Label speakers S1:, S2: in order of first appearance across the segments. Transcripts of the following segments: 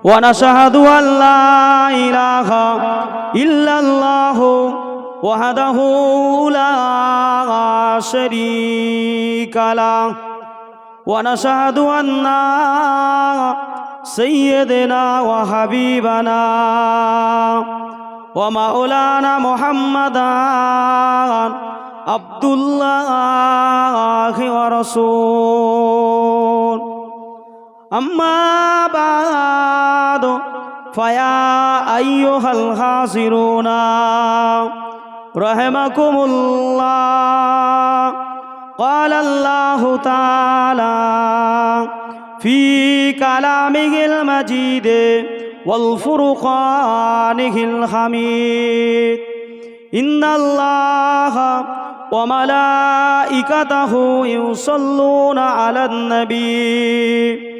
S1: ونشهد أن لا إله إلا الله وحده لا شريك له ونشهد أن سيدنا وحبيبنا ومولانا محمدا عبد الله ورسول أما بعد فيا أيها الحاضرون رحمكم الله قال الله تعالى في كلامه المجيد والفرقانه الحميد إن الله وملائكته يصلون على النبي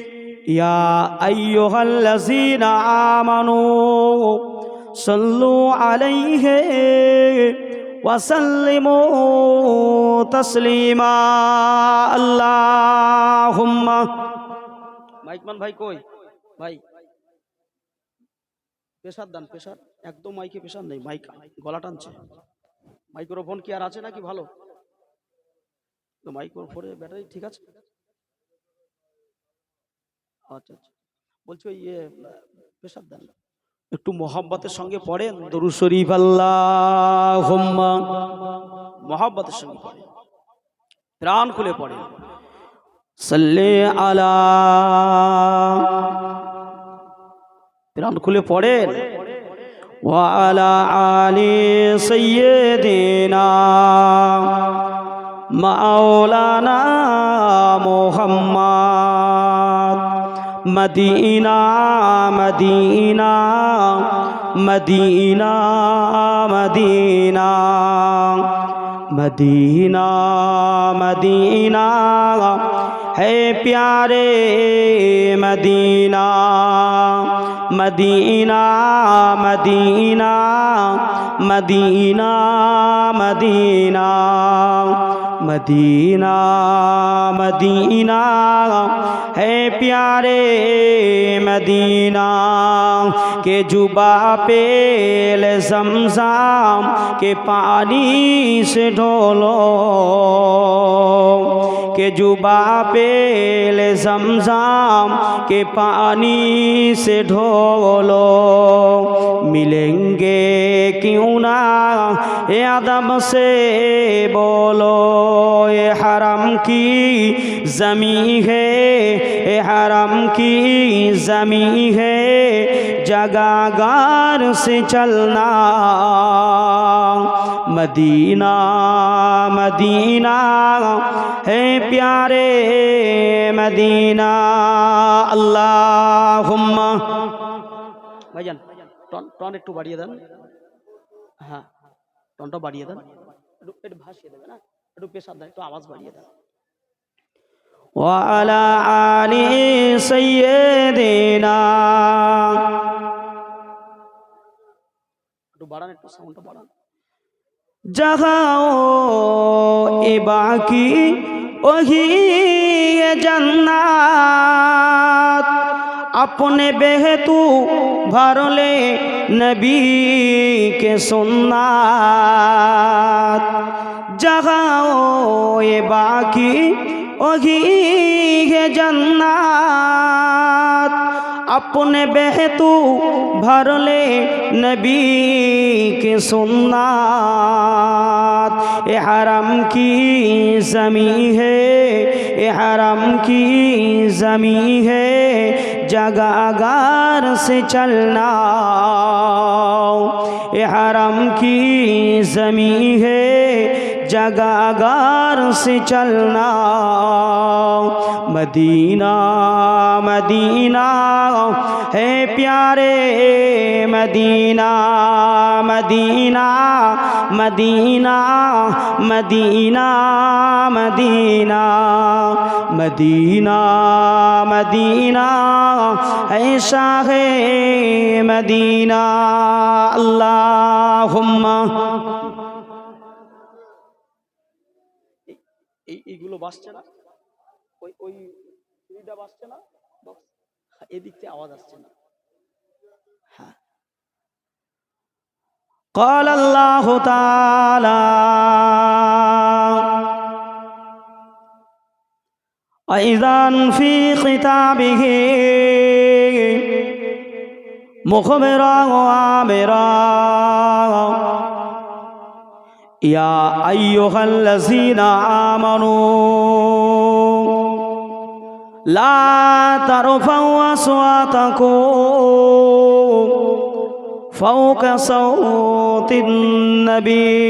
S1: يا أيها الذين آمنوا صلوا عليه وسلموا تسليما اللهم মাইকমান ভাই কই ভাই প্রেসার দেন প্রেসার একদম মাইকে প্রেসার নেই মাইক গলা টানছে মাইক্রোফোন কি আর আছে নাকি ভালো মাইক্রোফোনের ব্যাটারি ঠিক আছে আচ্ছা আচ্ছা বলছি ওই প্রেসার দেন একটু মোহাব্বতের সঙ্গে পড়েন দরুদ শরীফ আল্লাহুম্মা মোহাব্বতের সঙ্গে পড়েন প্রাণ খুলে পড়েন সাল্লি আলা প্রাণ খুলে পড়েন ওয়া আলা আলি সাইয়্যিদিনা মাওলানা Muhammad Madina Madina Madina Madina Madina Madina है प्यारे Medina Medina Medina Medina Medina Medina Medina है प्यारे मदीना के जुबा पे ज़मज़म के पानी से ढोलो के जुबा पे ज़मज़म के पानी से ढोलो मिलेंगे क्यों ना ये अदब से बोलो ये हरम की ज़मी है ये हरम की ज़मी है जगागार से चलना मदीना मदीना है प्यारे मदीना अल्लाहुम्मा भाईजान टन একটু বাড়িয়ে দেন হ্যাঁ টনটা বাড়িয়ে দেন একটু ভাসিয়ে দেবেন না একটু প্রেসার দেন একটু আওয়াজ বাড়িয়ে দেন ওয়া আলা আলি সাইয়্যিদিনা একটু বাড়ান একটু সাউন্ডটা বাড়ান जगाओ ए बाकी वही ये जन्नत अपने बेहतू भर ले नबी के सुन्नत जगाओ ए बाकी वही ये जन्नत अपने बेहतू भर ले नबी के सुन्नत ये हरम की ज़मी है ये हरम की ज़मी है जगागार से चलना ये हरम की ज़मी है जगागार से चलना मदीना मदीना है प्यारे Medina Medina Medina Medina Medina Medina Medina है शाहे मदीना अल्लाहुम्मा এইগুলো বাসছে না ওই ওই সিঁড়িটা বাসছে না এদিক থেকে আওয়াজ আসছে না। হ্যাঁ, قال الله تعالى أيضا في خطابه مخبرا وآمرا يا أيها الذين آمنوا لا ترفعوا أصواتكم فوق صوت النبي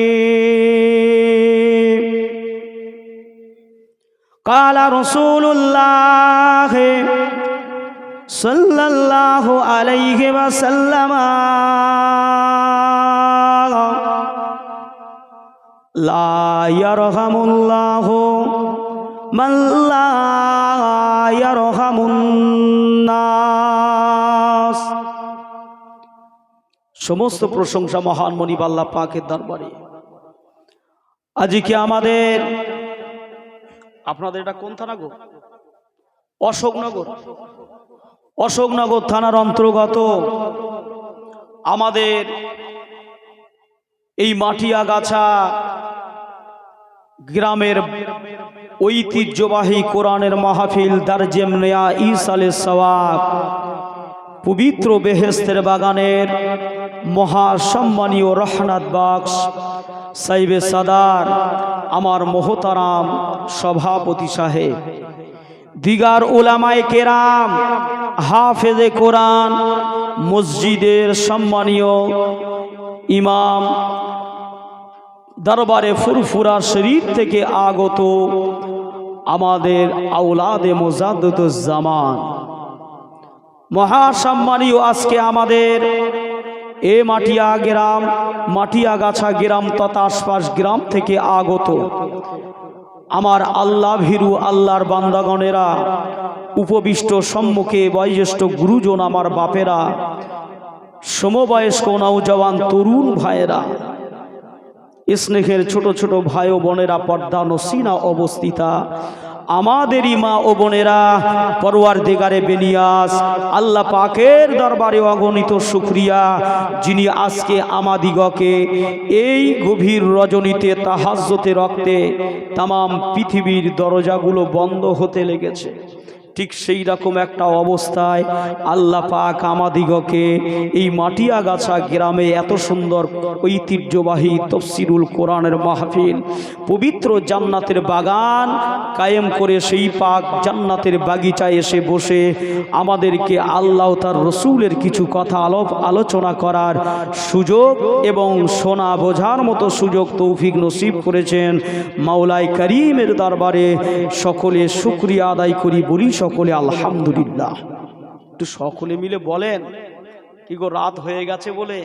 S1: قال رسول الله صلى الله عليه وسلم لا يرحم الله من لا يرحم الناس। সমস্ত প্রশংসা মহান মনিব আল্লাহ পাকের দরবারে। আজকে আমাদের, আপনাদের এটা কোন থানা গো? অশোকনগর। অশোকনগর থানার অন্তর্গত আমাদের এই মাটিয়াগাছা গ্রামের ঐতিহ্যবাহী কোরআনের মাহফিল দারজেম নেয়া ইসালে সওয়াব পবিত্র বেহেস্তের বাগানের মহাসম্মানীয় রহনাত বাক্স সাইবে সাদার আমার মোহতারাম সভাপতি সাহেব, দিগার উলামায়ে কেরাম, হাফেজে কোরআন, মসজিদের সম্মানীয় ইমাম, দরবারে ফুরফুরা শরীফ থেকে আগত আমাদের আওলাদে মুজাদ্দিদুজ জামান, মহাসম্মানীয় আজকে আমাদের এ মাটিয়াগাছা গ্রাম তথা আশপাশ গ্রাম থেকে আগত আমার আল্লাহ ভীরু আল্লাহর বান্দাগণেরা, উপবিষ্ট সম্মুখে বয়োজ্যেষ্ঠ গুরুজন আমার বাপেরা, সমবয়স্ক নওজওয়ান তরুণ ভাইয়েরা, স্নেহের ছোট ছোট ভাই ও বোনেরা, পর্দা নসিনা অবস্থিতা আমাদেরই মা ও বোনেরা, পরওয়ারদিগারে বেনিয়াস আল্লাহ পাকের দরবারে অগণিত শুকরিয়া, যিনি আজকে আমাদিগকে এই গভীর রজনীতে তাহাজ্জুতে রক্তে তামাম পৃথিবীর দরজাগুলো বন্ধ হতে লেগেছে, ঠিক সেই রকম একটা অবস্থায় আল্লাহ পাক আমাদিগকে এই মাটিয়াগাছা গ্রামে এত সুন্দর ঐতিহ্যবাহী তাফসীরুল কোরআনের মাহফিল, পবিত্র জান্নাতের বাগান কায়েম করে সেই পাক জান্নাতের বাগিচায় এসে বসে আমাদেরকে আল্লাহ তার রসুলের কিছু কথা আলোচনা করার সুযোগ এবং শোনা বোঝার মতো সুযোগ তৌফিক নসিব করেছেন। মাওলাই করিমের দরবারে সকলে শুকরিয়া আদায় করি, বলি সকলে আলহামদুলিল্লাহ। একটু সকলে মিলে বলেন, কি গো রাত হয়ে গেছে বলে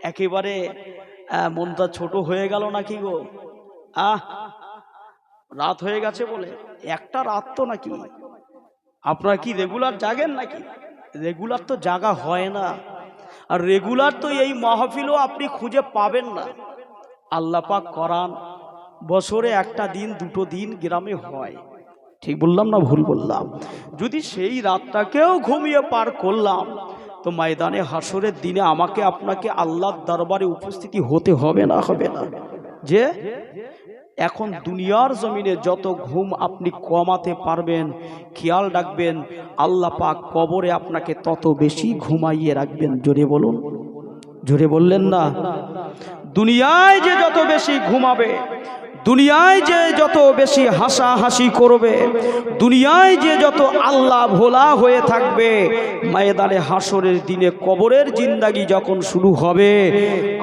S1: একেবারে মনটা ছোট হয়ে গেল নাকি গো? রাত হয়ে গেছে বলে একটা রাত তো নাকি? আপনারা কি রেগুলার জাগেন নাকি? রেগুলার তো জাগা হয় না, আর রেগুলার তো এই মাহফিলও আপনি খুঁজে পাবেন না। আল্লাহ পাক করান বছরে একটা দিন দুটো দিন গ্রামে হয়, ঠিক বললাম না ভুল বললাম? যদি সেই রাতটাকেও ঘুমিয়ে পার করলাম তো ময়দানে হাসরের দিনে আমাকে আপনাকে আল্লাহর দরবারে উপস্থিতি হতে হবে না? হবে না? যে এখন দুনিয়ার জমিনে যত ঘুম আপনি কমাতে পারবেন, খেয়াল রাখবেন আল্লাহ পাক কবরে আপনাকে তত বেশি ঘুমাইয়ে রাখবেন। জোরে বলুন, জোরে বললেন না? দুনিয়ায় যে যত বেশি ঘুমাবে, দুনিয়ায় যে যত বেশি হাসাহাসি করবে, দুনিয়ায় যে যত আল্লাহ ভোলা হয়ে থাকবে, ময়দানে হাসরের দিনে কবরের জিন্দাগি যখন শুরু হবে,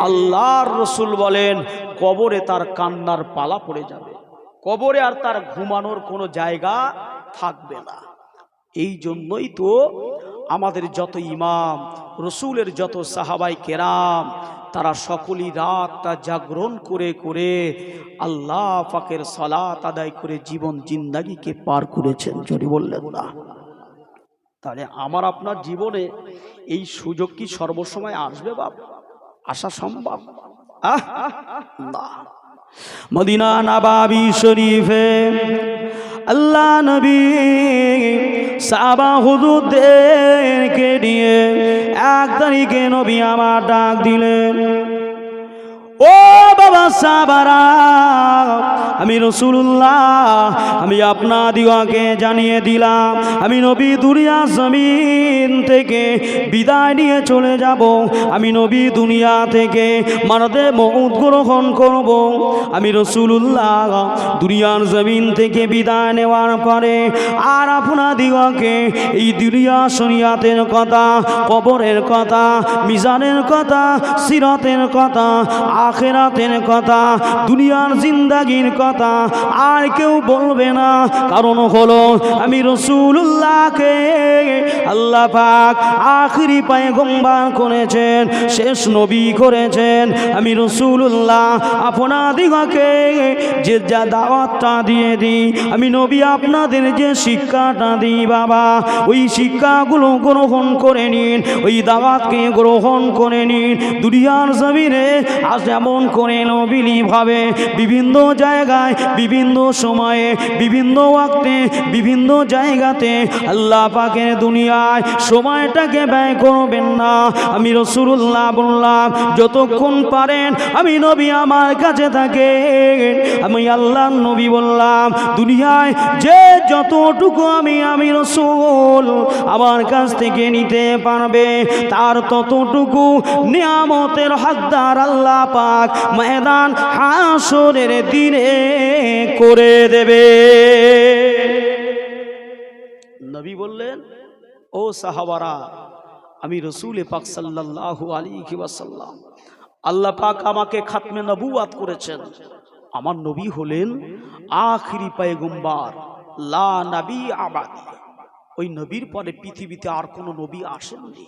S1: আল্লাহর রসুল বলেন কবরে তার কান্নার পালা পড়ে যাবে, কবরে আর তার ঘুমানোর কোনো জায়গা থাকবে না। এই জন্যই তো আমাদের যত ইমাম, রসুলের যত সাহাবাই কেরাম, তারা সকলই রাতটা জাগরণ করে করে আল্লাহ পাকের সালাত আদায় করে জীবন জিন্দাগিকে পার করেছেন। যদি বললেন না, তাহলে আমার আপনার জীবনে এই সুযোগ কি সর্বসময় আসবে বাপ? আসা সম্ভব না। মদিনা নবাবী শরীফে আল্লাহ নবী সাহাবা হুজুরদেরকে নিয়ে 1 তারিখে নবী আমার ডাক দিলেন, ও বাবা সাহাবারা, আমি রাসূলুল্লাহ, আমি আপনাদিগকে জানিয়ে দিলাম, আমি নবী দুনিয়া জমিন থেকে বিদায় নিয়ে চলে যাব। আমি নবী দুনিয়া থেকে মানবে মউত গ্রহণ করব। আমি রাসূলুল্লাহ দুনিয়ার জমিন থেকে বিদায় নেওয়ার পরে আর আপনাদিগকে এই দুনিয়া শরিয়াতের কথা, কবরের কথা, মিজানের কথা, সিরাতের কথা, আখিরাতের কথা, দুনিয়ার জিন্দাগির কথা আর কেউ বলবে না। কারণ হলো আমি রাসূলুল্লাহকে আল্লাহ পাক আখিরি পয়গম্বর করেছেন, শেষ নবী করেছেন। আমি রাসূলুল্লাহ আপনাদিগকে যে যা দাওয়াতটা দিয়ে দিই, আমি নবী আপনাদের যে শিক্ষাটা দিই বাবা, ওই শিক্ষাগুলো গ্রহণ করে নিন, ওই দাওয়াতকে গ্রহণ করে নিন। দুনিয়ার জমিনে আজ এমন করে নবীলিভাবে বিভিন্ন জায়গায়, বিভিন্ন সময়ে, বিভিন্ন ওয়াক্তে, বিভিন্ন জায়গাতে আল্লাহ পাকের দুনিয়ায় সময়টাকে ব্যয় করবেন না। আমি রাসূলুল্লাহ বললাম, যতক্ষণ পারেন আমি নবী আমার কাছে থাকেন। আমি আল্লাহর নবী বললাম, দুনিয়ায় যে যতটুকু আমি রাসূল আমার কাছ থেকে নিতে পারবে, তার ততটুকু নিয়ামতের হকদার আল্লাহ পাক ময়দান হাসরের দিনে করে দেবে। নবী বললেন, ও সাহাবারা, আমি রাসূল পাক সাল্লাল্লাহু আলাইহি ওয়াসাল্লাম, আল্লাহ পাক আমাকে খাতমে নবুয়ত করেছেন। আমার নবী হলেন আখিরি পয়গম্বর, লা নবী আবাদি। ওই নবীর পরে পৃথিবীতে আর কোনো নবী আসেননি,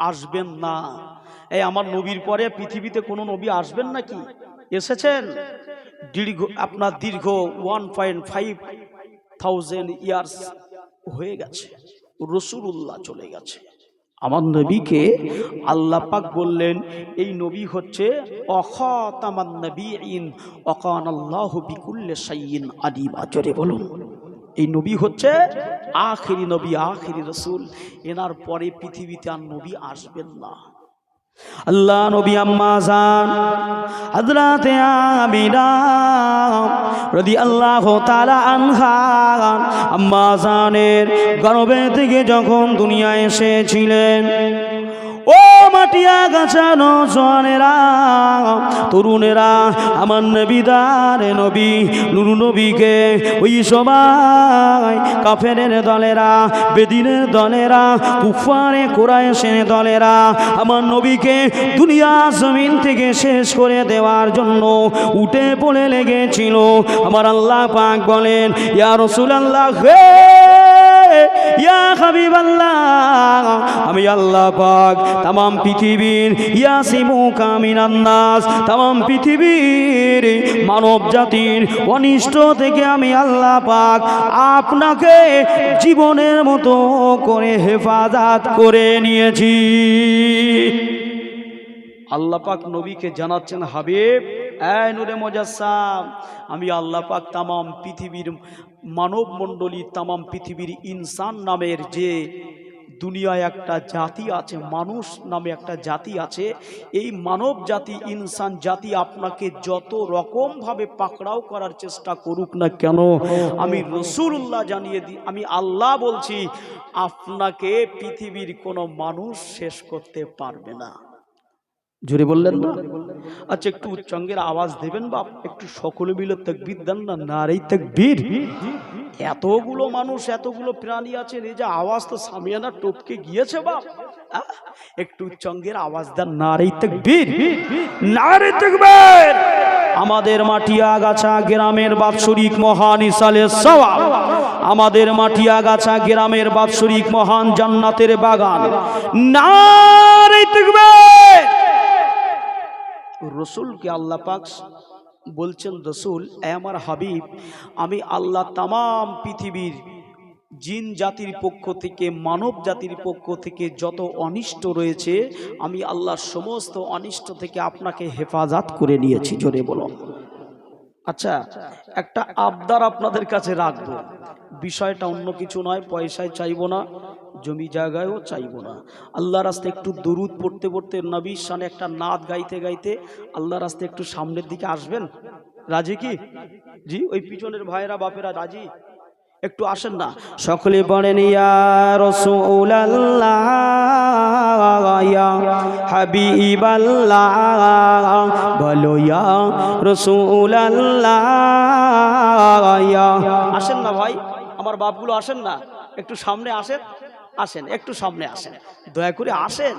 S1: আসবেন না। এই আমার নবীর পরে পৃথিবীতে কোনো নবী আসবেন নাকি? এসেছেন। দীর্ঘ 1.5,000 ইয়ার্স হয়ে গেছে, রাসূলুল্লাহ চলে গেছে। আমার নবীকে আল্লাহ পাক বললেন, এই নবী হচ্ছে খাতামান নবিয়্যিন ওয়া কানাল্লাহু বিকুল্লি শাইইন আলিম। জোরে বলুন, এই নবী হচ্ছে আখিরি নবী, আখিরি রাসূল। এনার পরে পৃথিবীতে আর নবী আসবেন না। আল্লাহ নবী আম্মা জান হযরতে আমিনা রাদিয়াল্লাহু তাআলা আনহা, আম্মা জানের গর্ভে থেকে যখন দুনিয়ায় এসেছিলেন, ও মাটিয়া গাছা নজওয়ানেরা, তরুণেরা, আমার নবীদারে নবী নূর নবীকে ওই সবাই কাফেরের দলেরা, বেদিনের দলেরা, কুফারে কুরাইশের দলেরা আমার নবীকে দুনিয়া জমিন থেকে শেষ করে দেওয়ার জন্য উঠে পড়ে লেগেছিল। আমার আল্লাহ পাক বলেন, ইয়া রাসূলুল্লাহ, হে ইয়া হাবিবাল্লাহ, আমি আল্লাহ পাক तमाम পৃথিবীর ইয়াসিমুকা মিনান নাস, तमाम পৃথিবীর মানব জাতির অনিষ্ট থেকে আমি আল্লাহ পাক আপনাকে জীবনের মতো করে হেফাজত করে নিয়েছি। আল্লাহ পাক নবীকে জানাচ্ছেন, হাবিব, এই নূরে মুজাসসাম, আমি আল্লাহ পাক तमाम পৃথিবীর মানব মণ্ডলী, तमाम পৃথিবীর ইনসান নামের যে দুনিয়ায় একটা জাতি আছে, মানুষ নামে একটা জাতি আছে, এই মানব জাতি, ইনসান জাতি আপনাকে যত রকম ভাবে পাকড়াও করার চেষ্টা করুক না কেন, আমি রাসূলুল্লাহ জানিয়ে দিই, আমি আল্লাহ বলছি, আপনাকে পৃথিবীর কোনো মানুষ শেষ করতে পারবে না। জোরে বললেন না? আচ্ছা, একটু উচ্চাঙ্গের আওয়াজ দেবেন বাপ, একটু সকলে মিলে তাকবীর দেন না, নারে তাকবীর। এতগুলো মানুষ, এতগুলো প্রাণী আছে, এই যে আওয়াজ তো সামিয়ানা টপকে গিয়েছে বাপ। একটু উচ্চাঙ্গের আওয়াজ দেন, নারে তাকবীর, নারে তাকবীর। আমাদের মাটিয়াগাছা গ্রামের বাৎসরিক মহান ইসালে সওয়াব, আমাদের মাটিয়াগাছা গ্রামের বাৎসরিক মহান জান্নাতের বাগান, নারে তাকবীর। রসুলকে আল্লাহ পাক বলছেন, রসুল, আমার হাবিব, আমি আল্লাহ तमाम পৃথিবীর জিন জাতির পক্ষ থেকে, মানব জাতির পক্ষ থেকে যত অনিষ্ট রয়েছে, আমি আল্লাহ সমস্ত অনিষ্ট থেকে আপনাকে হেফাজত করে নিয়েছি। জোরে বলো। আচ্ছা, একটা আবদার আপনাদের কাছে রাখবো, বিষয়টা অন্য কিছু নয়, পয়সায় চাইবো না, জমি জায়গায়ও চাইবো না। আল্লাহর রাস্তায় একটু দরুদ পড়তে পড়তে, নবীর শানে একটা নাত গাইতে গাইতে আল্লাহর রাস্তায় একটু সামনের দিকে আসবেন? রাজি কি? জি, ওই পিছনের ভাইয়েরা বাপেরা রাজি? একটু আসেন না, সকলে বলেন ইয়া রাসূলুল্লাহ ইয়া হাবিবাল্লাহ, বলো ইয়া রাসূলুল্লাহ ইয়া। আসেন না ভাই, আমার বাপগুলো আসেন না, একটু সামনে আসেন, আসেন একটু সামনে আসেন, দয়া করে আসেন।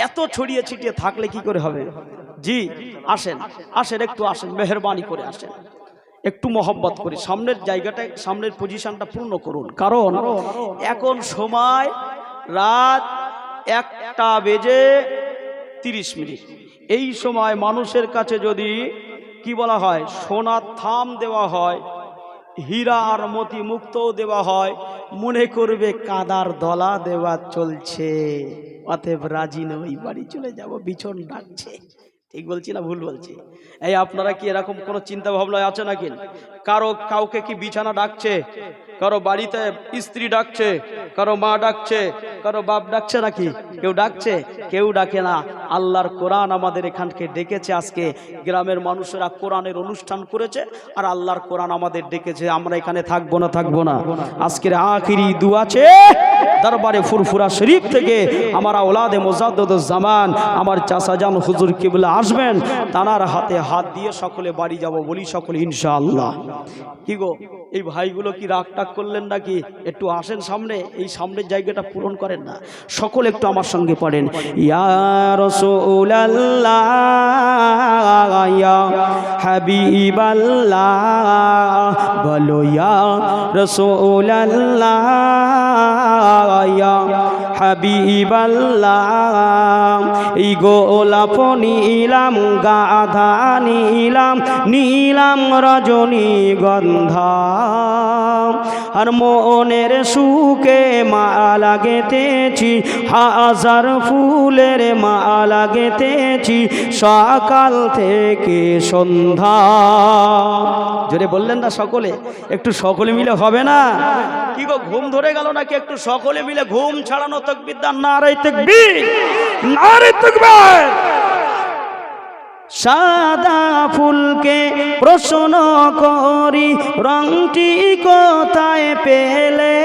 S1: এত ছড়িয়ে ছিটিয়ে থাকলে কি করে হবে? জি আসেন, আসেন একটু আসেন, মেহেরবানি করে আসেন, একটু মহব্বত করে সামনের জায়গাটা, সামনের পজিশনটা পূর্ণ করুন। কারণ এখন সময় রাত 1:30। এই সময় মানুষের কাছে যদি কি বলা হয়, সোনার থাম দেওয়া হয়, হীরা আর মতি মুক্তও দেওয়া হয়, মনে করবে কাদার দলা দেওয়া চলছে, অতএব রাজি নই, বাড়ি চলে যাব, বিছন ডাকছে। ঠিক বলছি না ভুল বলছি? এই আপনারা কি এরকম কোনো চিন্তা ভাবনা আছে নাকি? কাউকে কি বিছানা ডাকছে? কারো বাড়িতে স্ত্রী ডাকছে, কারো মা ডাকছে, কারো বাপ ডাকছে নাকি? কেউ ডাকছে? কেউ ডাকে না। আল্লাহর কোরআন আমাদের এখানকে ডেকেছে। আজকে গ্রামের মানুষেরা কোরআনের অনুষ্ঠান করেছে, আর আল্লাহর কোরআন আমাদের ডেকেছে। আমরা এখানে থাকবো না, থাকবো না। আজকের আখিরি দুআ আছে দরবারে ফুরফুরা শরীফ থেকে আমার আওলাদে মুজাদ্দিদুজ জামান, আমার চাচাজান হুজুর কিবলা আসবেন, তানার হাতে হাত দিয়ে সকলে বাড়ি যাব, বলি সকলে ইনশাআল্লাহ। কি গো, এই ভাইগুলো কি রাগ টাগ করলেন নাকি? একটু আসেন সামনে, এই সামনের জায়গাটা পূরণ করেন না। সকলে একটু আমার সঙ্গে পড়েন, ইয়া রাসূলুল্লাহ ইয়া হাবিবাল্লাহ, বলো ইয়া রাসূলুল্লাহ ইয়া হাবিবাল্লাহ। এই গোলাপ নিলাম, গাধা নিলাম, নীলাম রজনীগন্ধা, আর মনের সুখে মালা গেঁথেছি, হাজার ফুলের মালা গেঁথেছি, সকাল থেকে সন্ধ্যা। জোরে বললেন না সকলে? একটু সকলে মিলে হবে না? কি গো, ঘুম ধরে গেল নাকি? একটু সকলে মিলে ঘুম ছাড়ানো তাকবীর দান, নারে তাকবীর, নারে তাকবীর। সাদা ফুলকে প্রশ্ন করি, রংটি কোথায় পেলে?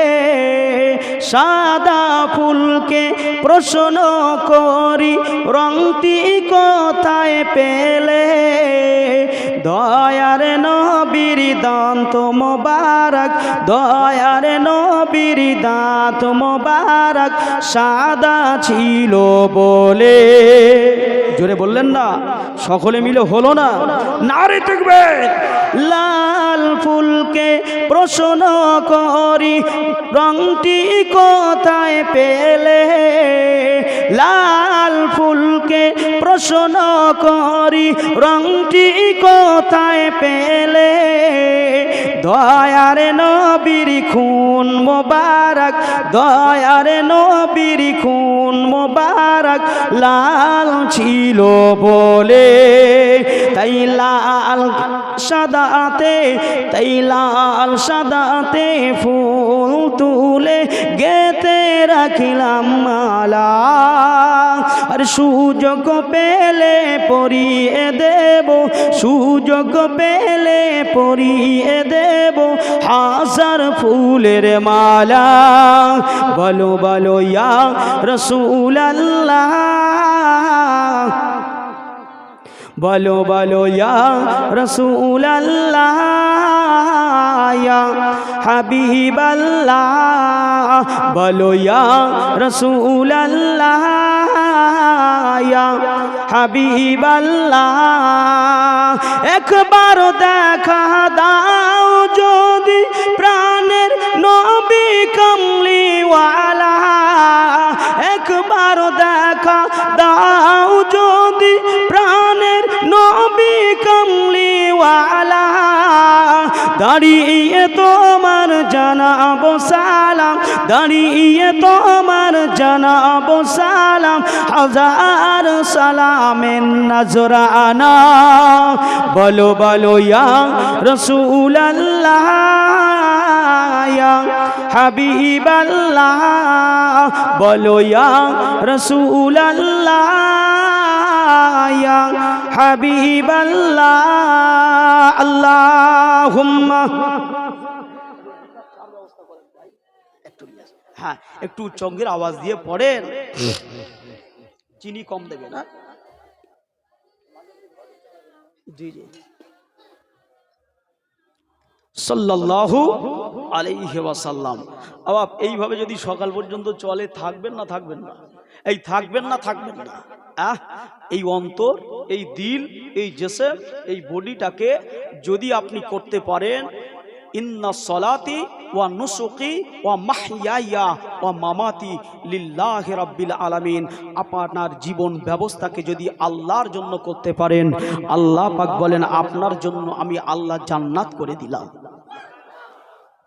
S1: সাদা ফুলকে প্রশ্ন করি, রংটি কোথায় পেলে? দয়ার নবীর দাঁত মোবারক, দয়ার নবীর দাঁত মোবারক সাদা ছিল বলে। জোরে বললেন না? সকলে মিলে হলো না? নারে তাকবীর। লাল ফুলকে প্রশ্ন করি, রংটি কোথায় পেলে? লাল ফুলকে প্রশ্ন করি, রংটি কোথায় পেলে? দয়ার নবীর খুন মোবারক, দয়ার নবীর খুন মোবারক লাল ছিল বলে। তাই লাল সাদাতে, তাই লাল সাদাতে ফুল তুলে গেঁথে রাখিলাম মালা, আর সুযোগ পেলে পরিয়ে দেব, সুযোগ পেলে পরিয়ে দেব হাজার ফুলের মালা। বলো বলো ইয়া রাসূলুল্লাহ, বলো বলো ইয়া রাসূলুল্লাহ ইয়া হাবিবাল্লাহ, বলো ইয়া রাসূলুল্লাহ ইয়া হাবিবাল্লাহ। একবার দেখা দাও যদি প্রাণের নবী কামলিওয়ালা, একবার দেখা দাও যদি প্রাণের নবী কামলিওয়ালা, দাঁড়িয়ে তোমার জানাবো সালাম, দাঁড়িয়ে তোমার জানাবো সালাম, হাজার সালামের নজরানা। বলো বলো ইয়া রাসূলুল্লাহ ইয়া হাবিবাল্লাহ, বলো ইয়া রাসূলুল্লাহ ইয়া হাবিবাল্লাহ। আল্লাহুম্মা, হ্যাঁ একটু উচ্চঙ্গের আওয়াজ দিয়ে পড়েন, চিনি কম দেবে না। জি জি, সাল্লাল্লাহু আলাইহি ওয়াসাল্লাম। আবার এইভাবে যদি সকাল পর্যন্ত চলে, থাকবেন না থাকবেন না? এই থাকবেন না থাকবেন না? এই অন্তর, এই দিল, এই জিসম, এই বডিটাকে যদি আপনি করতে পারেন, ইন্না সলাতি ওয়া নুসুকি ওয়া মাহইয়া ওয়া মামাতি লিল্লাহি রাব্বিল আলামিন, আপনার জীবন ব্যবস্থাকে যদি আল্লাহর জন্য করতে পারেন, আল্লাহ পাক বলেন আপনার জন্য আমি আল্লাহ জান্নাত করে দিলাম।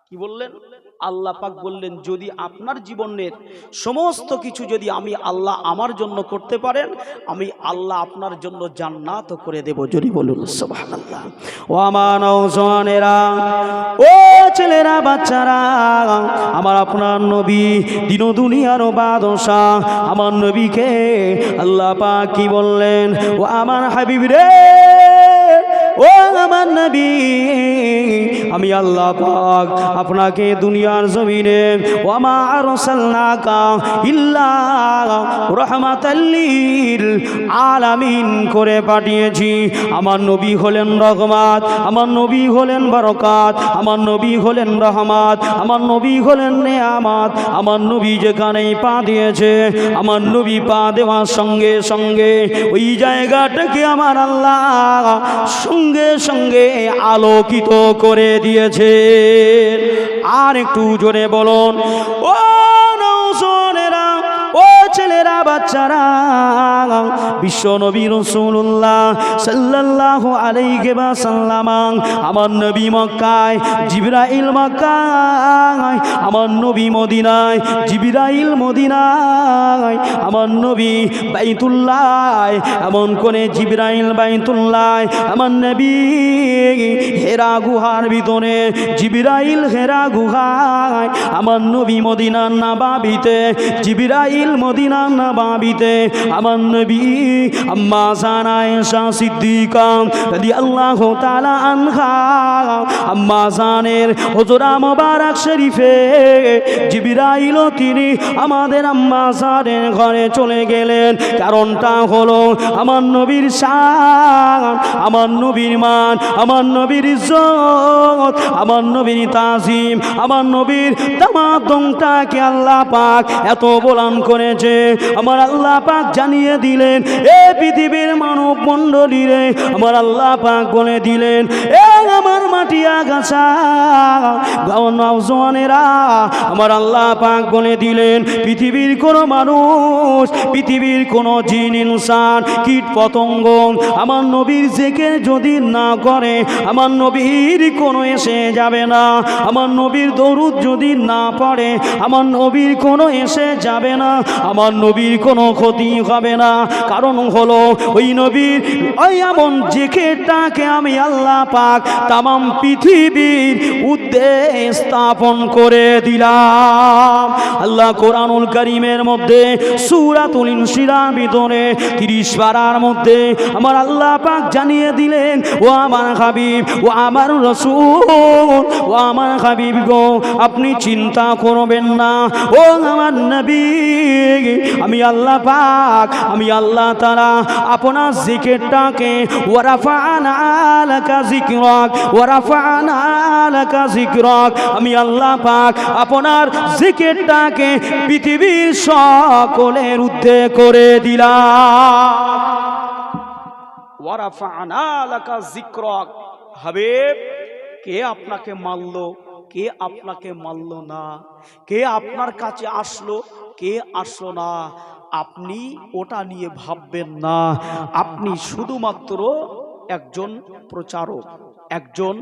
S1: কি বললেন? আল্লাহ পাক বললেন যদি আপনার জীবনের সমস্ত কিছু যদি আমি আল্লাহ আমার জন্য করতে পারেন, আমি আল্লাহ আপনার জন্য জান্নাত করে দেব। যদি বলুন সুবহানাল্লাহ। ও আমার নওজওয়ানেরা, ও ছেলেরা, বাচ্চারা, আমার আপনার নবী দিন দুনিয়ার বাদশা, আমার নবীকে আল্লাহ পাক কি বললেন? ও আমার হাবিব রে, ও আমার নবী, আমি আল্লাহ পাক আপনাকে দুনিয়ার জমিনে ওয়া মা আরসালনাকা ইল্লা রাহমাতাল লিল আলামিন করে পাঠিয়েছি। আমার নবী হলেন রহমত, আমার নবী হলেন বরকত, আমার নবী হলেন রহমত, আমার নবী হলেন নেয়ামত। আমার নবী যেখানেই পা দিয়েছে, আমার নবী পা দেওয়ার সঙ্গে সঙ্গে ওই জায়গাটাকে আমার আল্লাহ সঙ্গে সঙ্গে আলোকিত করে দিয়েছে। আর একটু জোরে বলুন, ও নওজওয়ানেরা, ও ছেলেরা, বাচ্চারা, বিশ্ব নবী রাসূলুল্লাহ সাল্লাল্লাহু আলাইহি ওয়াসাল্লাম, আমার নবী মক্কায়, জিবরাইল মক্কায়, আমার নবী মদিনায়, জিবরাইল মদিনায়, আমার নবী বাইতুল্লাহ, এমন করে জিবরাইল বাইতুল্লাহ, আমার নবী হেরা গুহার ভিতরে, জিবরাইল হেরা গুহায়, আমার নবী মদিনার নবাবিতে, জিবরাইল মদিনার নবাবিতে, আমার নবী আম্মা জানা আয়েশা সিদ্দিকা রাদিয়াল্লাহু তাআলা আনহা, আম্মা জানের হুজরা মোবারক শরীফে জিবরাইল তিনি আমাদের আম্মা জানের ঘরে চলে গেলেন। কারণটা হলো আমার নবীর শান, আমার নবীর মান, আমার নবীর ইজ্জত, আমার নবীর তাজিম, আমার নবীর তামাদ্দুনটাকে আল্লাহ পাক এত বলান করেছে। আমার আল্লাহ পাক জানিয়ে দিলেন এ পৃথিবীর মানব মণ্ডলী রে, আমার আল্লাহ পাক বলে দিলেন এ আমার মাটি আগাছা নওজওয়ানেরা, আমার আল্লাহ পাক বলে দিলেন পৃথিবীর কোন মানুষ, পৃথিবীর কোন জিন ইনসান কীট পতঙ্গ আমার নবীর জিকির যদি না করে, আমার নবীর কোনো এসে যাবে না। আমার নবীর দরুদ যদি না পড়ে, আমার নবীর কোনো এসে যাবে না, আমার নবীর কোনো ক্ষতি হবে না। কারণ হলো ওই নবীর ওই এমন জিকিরটাকে আমি আল্লাহ পাক তামাম পৃথিবীর উদ্দেশ্যে স্থাপন করে দিলাম। আল্লাহ কোরআনুল কারীমের মধ্যে সূরাতুল ইনশিরার ভিতরে 30 পারার মধ্যে আমার আল্লাহ পাক জানিয়ে দিলেন ও আমার হাবিব, ও আমার রাসূল, ও আমার হাবিব গো, আপনি চিন্তা করবেন না। ও আমার নবী, আমি আল্লাহ পাক, আমি আল্লাহ তাআলা আপনার জিকিরটাকে ওয়ারাফানা লাকা যিকরাক, ওয়ারাফানা লাকা যিকরাক, আমি আল্লাহ পাক আপনার জিকিরটাকে পৃথিবীর সকলের ঊর্ধ্বে করে দিলাম। ওয়ারাফানা লাকা যিকরাক, হাবিব কে আপনাকে মানলো, কে আপনাকে মানলো না, কে আপনার কাছে আসলো, কে আসলো না, আপনি ওটা নিয়ে ভাববেন না। আপনি শুধুমাত্র একজন প্রচারক, একজন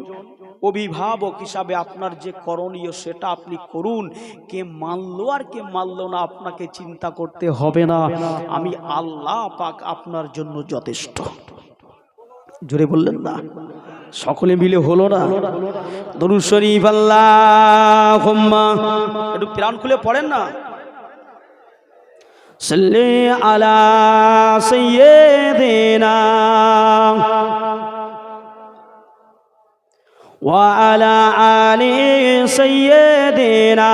S1: অভিভাবক হিসাবে আপনার যে করণীয় সেটা আপনি করুন। কে মানলো আর কে মানলো না আপনাকে চিন্তা করতে হবে না, আমি আল্লাহ পাক আপনার জন্য যথেষ্ট। জোরে বললেন না? সকলে মিলে হলো না? দরুদ শরীফ আল্লাহুম্মা, একটু প্রাণ খুলে পড়েন না। সাল্লি আলা সাইয়্যিদিনা ওয়া আলা আলি সাইয়্যিদিনা।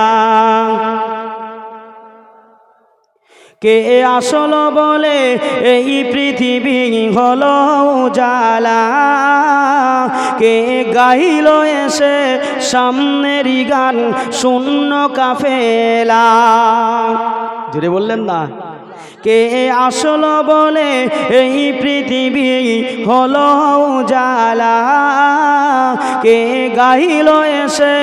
S1: কে আসল বলে এই পৃথিবী হলো জালা, কে গাইল এসে সামনেরই গান শূন্য কাফেলা। জোরে বললেন না? কে আসল বলে এই পৃথিবী হলো জালা, কে গাইল এসে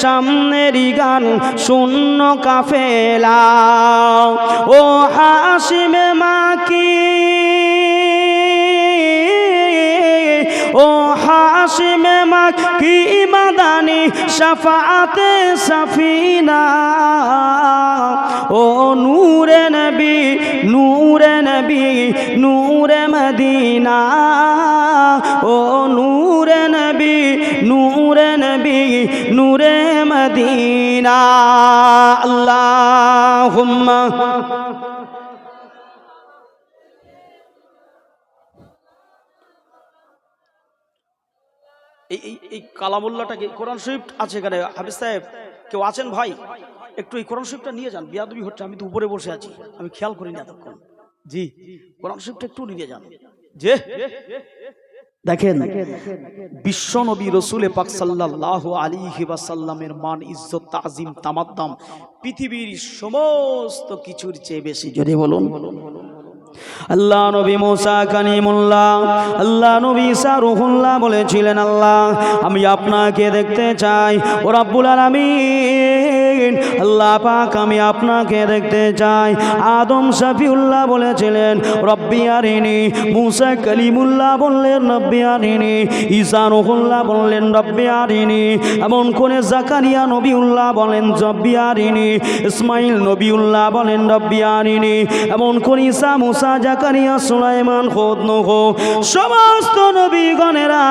S1: সামনেরই গান শূন্য কাফেলা। ও হাশিমে মাকি, ও হাশিমে মাকি মাদানি শাফাআতে সাফিনা। ও নূরে নবী, নূরে নবী, নূরে মদিনা। ও নূরে নবী, নূরে নবী, নূরে মদিনা। আল্লাহুম্মা। এই কালামুল্লাহটাকে কোরআন শরীফ আছে এখানে, হাফিজ সাহেব কেউ আছেন ভাই? একটু এই কোরআন শরীফটা নিয়ে যান, বিয়াদবি হচ্ছে, আমি তো উপরে বসে আছি, আমি খেয়াল করিনি এতক্ষণ। জি, কোরআন শরীফটা একটু নিয়ে যান। যে দেখেন, বিশ্ব নবী রসুলে পাক সাল্লাল্লাহু আলাইহি ওয়াসাল্লামের মান, ইজ্জত, তাজিম, তামাদ্দাম পৃথিবীর সমস্ত কিছুর চেয়ে বেশি। জোরে বলুন। আল্লাহ নবী মুসা কালিমুল্লাহ, আল্লাহ নবী ঈসা রূহুল্লাহ বলেছিলেন, আল্লাহ আমি আপনাকে দেখতে চাই। ও রাব্বুল আলামিন, আল্লাহ পাক আমি আপনাকে দেখতে চাই। আদম শফিউল্লাহ বলেছিলেন রব্বি আরিনি, মুসা কালিমুল্লাহ বললেন রব্বি আরিনি, ঈসা রূহুল্লাহ বললেন রব্বি আরিনি, এমন করে জাকারিয়া নবীউল্লাহ বলেন রব্বি আরিনি, ইসমাইল নবীউল্লাহ বলেন রব্বি আরিনি, এমন করে ঈসা, মুসা, জাকারিয়া, সুলাইমান, খুদ, নূহ সমস্ত নবীগণেরা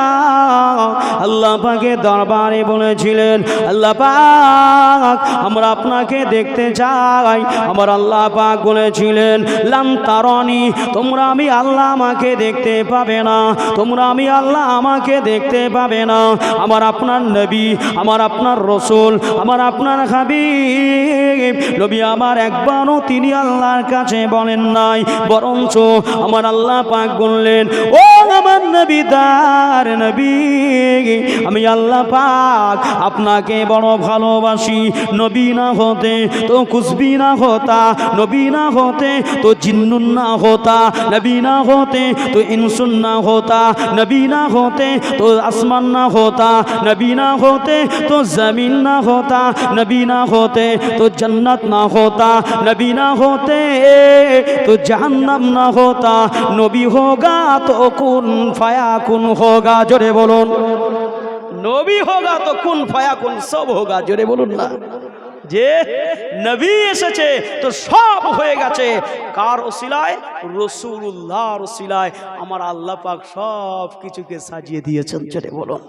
S1: আল্লাহ পাকের দরবারে বলেছিলেন, আল্লাহ পাক আমরা আপনাকে দেখতে চাই। আমার আল্লাহ পাক বলেছিলেন লান তারানি, তোমরা আমি আল্লাহ আমাকে দেখতে পাবে না, তোমরা আমি আল্লাহ আমাকে দেখতে পাবে না। আমার আপনার নবী, আমার আপনার রসুল, আমার আপনার হাবিব নবী আমার একবারও তিনি আল্লাহর কাছে বলেন নাই, বরঞ্চ আমার আল্লাহ পাক বললেন ও আমার নবী দার নবী, আমি আল্লাহ পাক আপনাকে বড় ভালোবাসি। নবী না হতে তো কুছবি না হতা, নবী না হতে তো জিন্নুন না হতা, নবী না হতে তো ইনসুন না হতা, নবী না হতে তো আসমান না হতা, নবী না হতে তো জমিন না হতা, নবী না হতে তো जन्नत ना होता, नबी ना होते तो जहन्नम ना होता, नबी होगा तो कुन फयाकुन होगा। जोरे बोलून, नबी होगा तो कुन फयाकुन सब होगा। जोरे बोलून ना, যে নবী এসেছে তো সব হয়ে গেছে। কার ওসিলায়? রাসূলুল্লাহর ওসিলায় আমার আল্লাহ পাক সব কিছুকে সাজিয়ে দিয়েছেন। জোরে বলুন।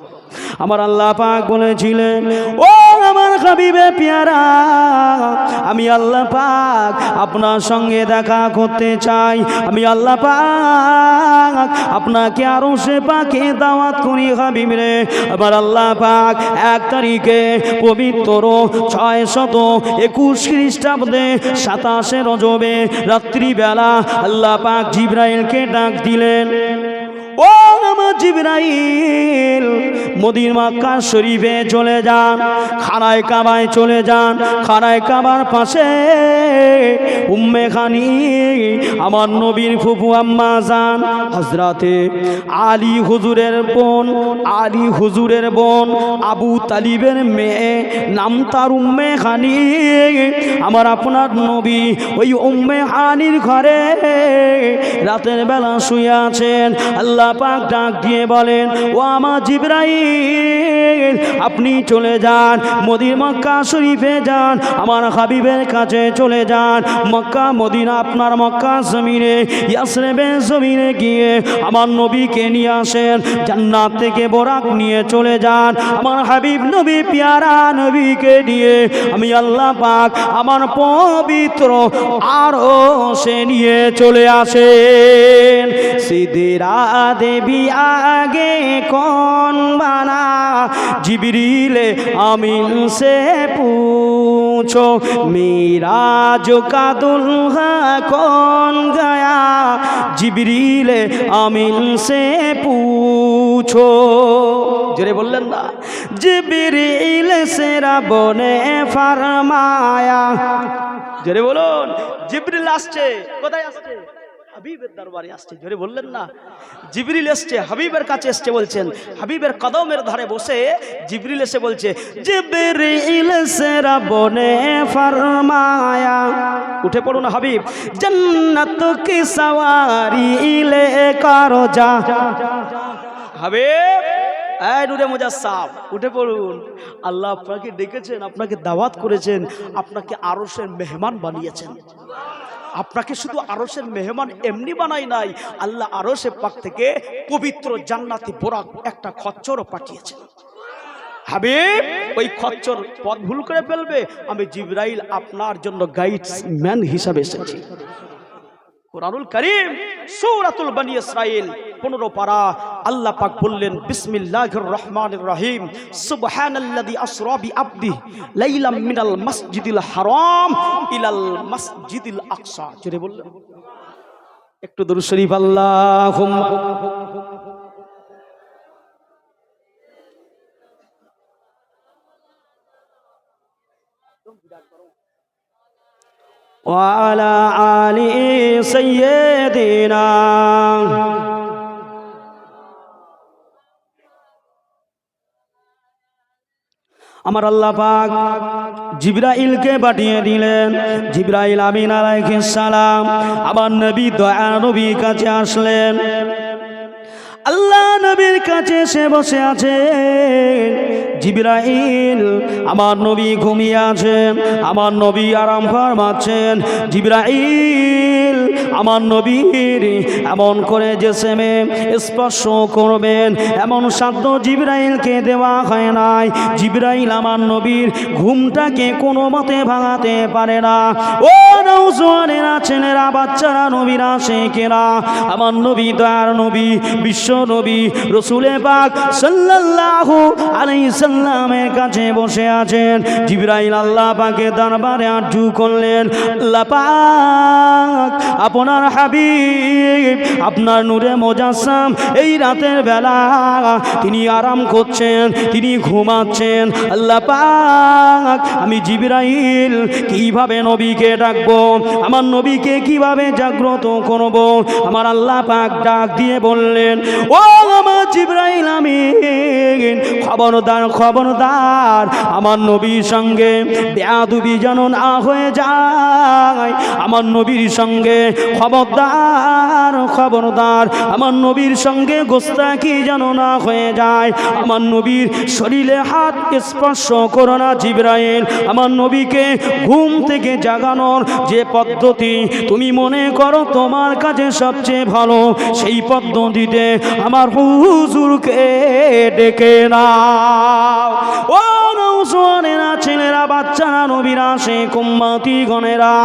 S1: আমার আল্লাহ পাক বলেছিলেন ও আমার হাবিবে পেয়ারা, আমি আল্লাহ পাক আপনার সঙ্গে দেখা করতে চাই। আমি আল্লাহ পাক আপনাকে আরশে পাকে দাওয়াত করি হাবিব রে। আমার আল্লাহ পাক 1 তারিখে পবিত্র 621 খ্রিস্টাব্দে 27 রজবে রাত্রিবেলা আল্লাহ পাক জিবরাইলকে ডাক দিলেন, ও আমার জিবরাইল মদিনা মক্কা শরীফে চলে যান, খানায় কাবায় চলে যান। খানায় কাবার পাশে উম্মে খানি আমার নবীর ফুফু আম্মা জান হযরতে আলী হুজুরের বোন, আলী হুজুরের বোন আবু তালিবের মেয়ে, নাম তার উম্মে খানি। আমার আপনার নবী ওই উম্মে খানির ঘরে রাতের বেলা শুয়ে আছেন। আল্লাহ পাক ডাক দিয়ে বলেন, ও আমার জিবরাইল, আপনি চলে যান মক্কা শরীফে যান, আমার হাবিবের কাছে চলে যান। মক্কা মদিনা আপনার মক্কা জমিনে ইয়াসরিবের জমিনে গিয়ে আমার নবীকে নিয়ে আসেন। জান্নাত থেকে বোরাক নিয়ে চলে যান, আমার হাবিব নবী প্যারা নবীকে নিয়ে আমি আল্লাহ পাক আমার পবিত্র আরশে নিয়ে চলে আসেন। সিদরা দেবী আগে কौन बना, जिब्रील आमीन से पूछो, मेराज का दुल्हा कौन गया, जिब्रील आमीन से पूछो। জোরে বললেন না, জিবরিল সে রব নে ফরমায়া। জোরে বলুন, জিবরিল আসছে, কোথায় আসছে? হাবিবের দরবারে আসছে। জোরে বললেন না, জিবরিল এসছে, হাবিবের কাছে এসছে। বলছেন হাবিবের কদমের ধারে বসে জিবরিল এসে বলছে, জিবরিল সে রব নে ফরমায়া, উঠে পড়ুন হাবিব, জান্নাত কি সওয়ারি লে করো যা। হাবিব এই নূরে মুজাসসাম, উঠে পড়ুন। আল্লাহ আপনাকে ডেকেছেন, আপনাকে দাওয়াত করেছেন, আপনাকে আরশের মেহমান বানিয়েছেন। আপনাকে শুধু আরশের মেহমান এমনি বানাই নাই, আল্লাহ আরশে পাক থেকে পবিত্র জান্নাতি বোরাক একটা খচ্চরও পাঠিয়েছেন। হাবিব, ওই খচ্চর পথ ভুল করে ফেলবে, আমি জিবরাইল আপনার জন্য গাইডম্যান হিসাবে এসেছি। কুরআনুল কারীম সূরাতুল বনী ইসরাঈল 15 পারা, আল্লাহ পাক বললেন, বিসমিল্লাহির রহমানির রহিম, সুবহানাল্লাযী আসরা বিআবদিহি লাইলাম মিনাল মাসজিদিল হারাম ইলাল মাসজিদিল আকসা। জোরে বললেন একটু দরুদ শরীফ, আল্লাহুম্মা ওয়ালা আলি সাইয়্যিদিনা। আমার আল্লাহ পাক জিবরাইলকে পাঠিয়ে দিলেন। জিবরাইল আমিন আলাইহিস সালাম আমার নবী দয়া নবীর কাছে আসলেন। আল্লাহ নবীর কাছে এসে বসে আছেন। জিবরাইল আমার নবী ঘুমিয়ে আছেন, আমার নবী আরাম ফরমাচ্ছেন। জিবরাইল আমার নবীর এমন করে জিসমে স্পর্শ করবেন, এমন সাধ্য জিবরাইলকে দেওয়া হয় নাই। জিবরাইল আমার নবীর ঘুমটাকে কোনো মতে ভাঙাতে পারে না। ও নওজওয়ানেরা, ছেলেরা, বাচ্চারা, নবীরা, শেখেরা, আমার নবী দয়ার নবী, বিশ্ব নবী রসুলে পাক সাল্লাল্লাহু আলাইহি সাল্লামের কাছে বসে আছেন। জিবরাইল আল্লাহ পাকের দরবারে আরজু করলেন, আল্লাহ পাক আপনার হাবিব আপনার নূরে মুজাসসাম এই রাতের বেলা তিনি আরাম করছেন, তিনি ঘুমাচ্ছেন। আল্লাহ পাক আমি জিবরাইল কিভাবে নবীকে ডাকবো, আমার নবীকে কিভাবে জাগ্রত করব? আমার আল্লাহ পাক ডাক দিয়ে বললেন, ও আমার জিবরাইল আমিন, খবরদার খবরদার আমার নবীর সঙ্গে বেয়াদবি যেন না হয়ে যায়। আমার নবীর সঙ্গে খবরদার খবরদার আমার নবীর সঙ্গে গোস্তাকি যেন না হয়ে যায়। আমার নবীর শরীরে হাত স্পর্শ করো না জিবরাইল। আমার নবীকে ঘুম থেকে জাগানোর যে পদ্ধতি তুমি মনে করো তোমার কাছে সবচেয়ে ভালো, সেই পদ্ধতিতে আমার হুজুরকে ডেকে নাও। ও নওজওয়ানেরা, ছেলেরা, বাচ্চারা, নবীরা, শেখ উম্মতি গণেরা,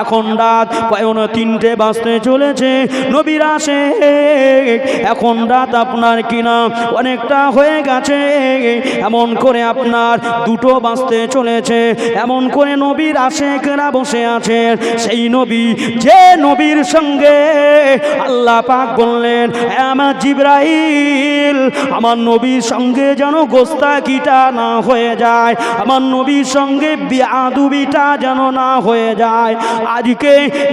S1: এখন রাত পয়ন 3টে বাজতে চলেছে। নবীরা শেখ এখন রাত আপনার কিনা অনেকটা হয়ে গেছে, এমন করে আপনার 2টো বাজতে চলেছে। এমন করে নবীর আশেকরা বসে আছেন। সেই নবী, যে নবীর সঙ্গে আল্লাহ পাক বললেন, আমার জিবরাইল আমার নবীর সঙ্গে যেন গোস্তাকিটা না হয়ে যায়, আমার নবীর সঙ্গে বেয়াদবিটা যেন না হয়ে যায়। আজকে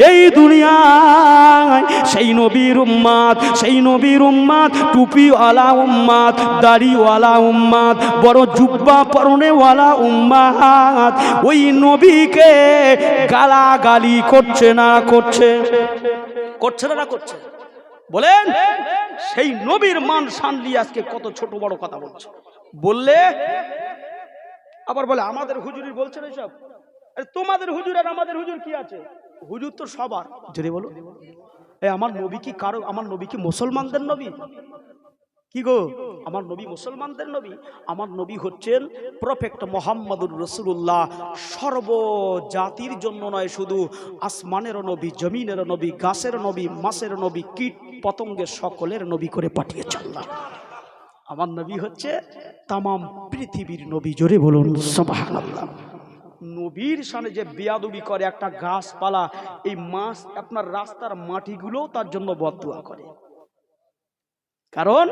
S1: এই দুনিয়ায় সেই নবীর উম্মত, সেই নবীর উম্মত, টুপিওয়ালা উম্মত, দাড়িওয়ালা উম্মত, বড় জুব্বা পরনেওয়ালা উম্মত ওই নবীকে গালাগালি করছে না করছে? করছে না করছে? বলেন সেই নবীর মান শান নিয়ে আজকে কত ছোট বড় কথা বলছে। বললে আবার বলে আমাদের হুজুরি বলছেন এসব। আরে তোমাদের হুজুর আর আমাদের হুজুর কি আছে? হুজুর তো সবার। যদি বলো এই আমার নবী কি কারো, আমার নবী কি মুসলমানদের নবী? কি গো, আমার নবী মুসলমানদের নবী? আমার নবী হচ্ছেন প্রফেক্ট মোহাম্মদুর রাসূলুল্লাহ, সর্বজাতির জন্য নয়, শুধু আসমানেরও নবী, জমিনেরও নবী, গাছের নবী, মাছের নবী, কীট পতঙ্গের সকলের নবী করে পাঠিয়েছে আল্লাহ। আমার নবী হচ্ছে তামাম পৃথিবীর নবী। জোরে বলুন সুবহানাল্লাহ। নবীর সামনে যে বেয়াদবি করে একটা গাছপালা, এই মাছ আপনার রাস্তার মাটিগুলো তার জন্য বদদুয়া করে। কারণ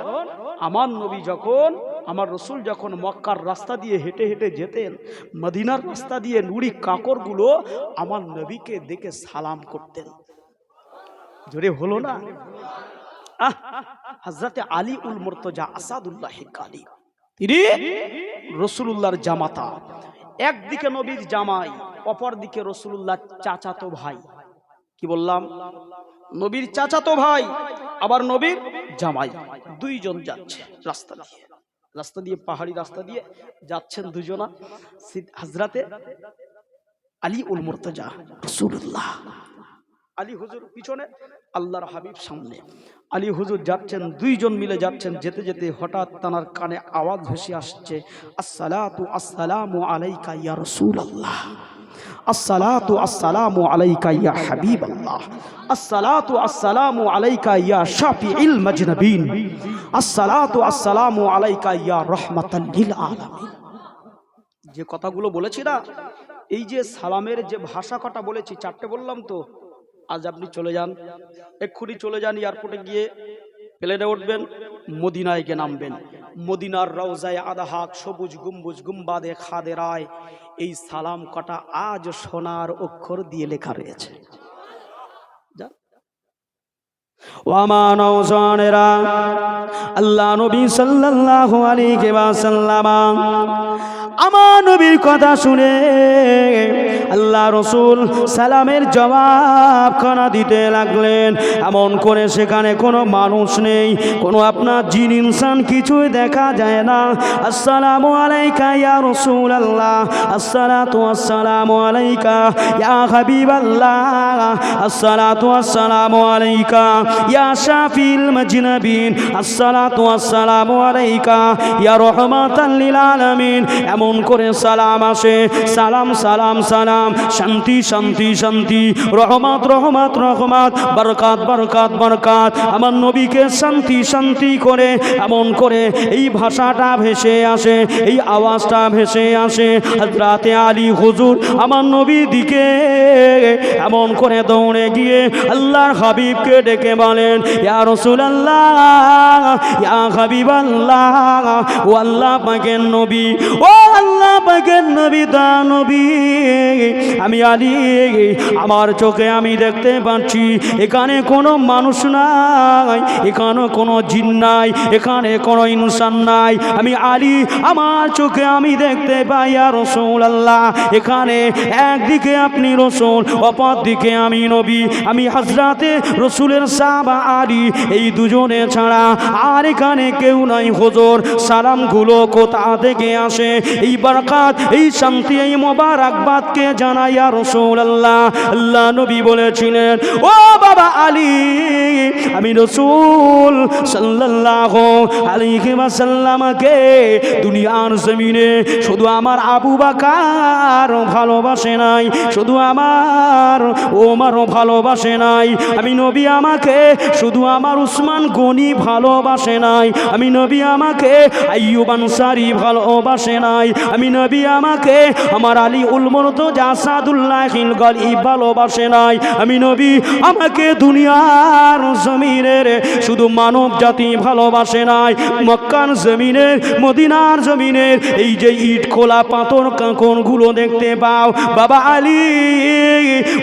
S1: আমার নবী যখন, আমার রসুল যখন মক্কার রাস্তা দিয়ে হেঁটে হেঁটে যেতেন, মদিনার রাস্তা দিয়ে নুড়ি কাকরগুলো আমার নবীকে দেখে সালাম করতেন। জোরে হলো না? হযরতে আলী উল মুর্তজা আসাদুল্লাহ গালি, তিনি রাসূলুল্লাহর জামাতা। একদিকে নবীর জামাই, অপর দিকে রাসূলুল্লাহর চাচাতো ভাই। কি বললাম? নবীর চাচাতো ভাই আবার নবীর জামাই, দুইজন যাচ্ছে রাস্তা দিয়ে পাহাড়ি রাস্তা দিয়ে যাচ্ছেন দুজনা। হযরতে আলী উল মুর্তজা রাসূলুল্লাহ, আলী হুজুর পিছনে, আল্লাহর হাবিব সামনে। আলী হুজুর যাচ্ছেন, দুইজন মিলে যাচ্ছেন। যেতে যেতে হঠাৎ তানার কানে আওয়াজ ভেসে আসছে, আসসালাতু আসসালামু আলাইকা ইয়া রাসূলুল্লাহ, আসসালাতু আসসালামু আলাইকা ইয়া হাবিবাল্লাহ, আসসালাতু আসসালামু আলাইকা ইয়া শাফিউল মাজনাবিন, আসসালাতু আসসালামু আলাইকা ইয়া রাহমাতাল লিল আলামিন। যে কথাগুলো বলেছি না, এই যে সালামের যে ভাষা কটা বলেছি, চারটে বললাম তো। আজ আপনি চলে যান, এক্ষুনি চলে যান এয়ারপোর্টে গিয়ে প্লেনে উঠবেন, মদিনায় গিয়ে নামবেন। মদিনার রওজায়ে আদহাক, সবুজ গম্বুজ গুম্বাদে খাদেরায় এই সালাম কটা আজ সোনার অক্ষর দিয়ে লেখা রয়েছে। ওয়ামানওজানেরা, আল্লাহ নবী সাল্লাল্লাহু আলাইহি ওয়াসাল্লাম আমার নবীর কথা শুনে আল্লাহ রসুল সালামের জবাব খানা দিতে লাগলেন। এমন করে সেখানে কোনো মানুষ নেই, কোনো আপনার জিন ইনসান কিছুই দেখা যায় না। আসসালামু আলাইকা ইয়া রাসূলুল্লাহ, আসসালাতু আসসালামু আলাইকা ইয়া হাবিবাল্লাহ, আসসালাতু আসসালামু আলাইকা ইয়া শাফিউল মাজনাবিন, আসসালাতু আসসালামু আলাইকা ইয়া রাহমাতাল লিল আলামিন। এমন করে সালাম আসে, সালাম সালাম সালাম, শান্তি শান্তি শান্তি, রহমত রহমত রহমত, বরকত বরকত বরকত। আমার নবীকে শান্তি শান্তি করে এমন করে এই ভাষাটা ভেসে আসে, এই আওয়াজটা ভেসে আসে। হযরতে আলী হুজুর আমার নবীর দিকে এমন করে দৌড়ে গিয়ে আল্লাহর হাবিবকে ডেকে বলেন, ইয়া রাসূলুল্লাহ, ইয়া হাবিবাল্লাহ, ও আল্লাহ পাকের নবী, ও আল্লাহ পাকের নবী, দা নবী, আমি আলী, আমার চোখে আমি দেখতে পাচ্ছি এখানে কোনো মানুষ নাই, এখানে কোনো জিন নাই, এখানে কোনো ইনসান নাই। আমি আলী, আমার চোখে আমি দেখতে পাই ইয়া রাসূলুল্লাহ, এখানে একদিকে আপনি রাসূল, অপর দিকে আমি নবী। আমি হযরতে রাসূলের সাহাবা আলী, এই দুজনে ছাড়া আর এখানে কেউ নাই হুজুর। সালামগুলো কোথা থেকে আসে? এই বরকত, এই শান্তি, এই মোবারকবাদকে জানাই ইয়া রাসূলুল্লাহ। আল্লাহ নবী বলেছিলেন, ও বাবা আলী, আমি রাসূল সাল্লাল্লাহু আলাইহি ওয়াসাল্লামকে দুনিয়ার জমিনে শুধু আমার আবু বকর ভালোবাসে নাই, শুধু আমার ওমরও ভালোবাসে নাই। আমি নবী আমাকে শুধু আমার উসমান গনি ভালোবাসে নাই। আমি নবী আমাকে আইয়ুব আনসারী ভালোবাসে নাই। আমি নবী আমাকে আমার আলী উল মুর্তজা আসাদুল্লাহিল গালি ভালোবাসে নাই। আমি নবী আমাকে দুনিয়ার জমিনের শুধু মানব জাতি ভালোবাসে নাই। মক্কার জমিনের, মদিনার জমিনের এই যে ইট খোলা পাথর কাঁকনগুলো দেখতে পাও বাবা আলী,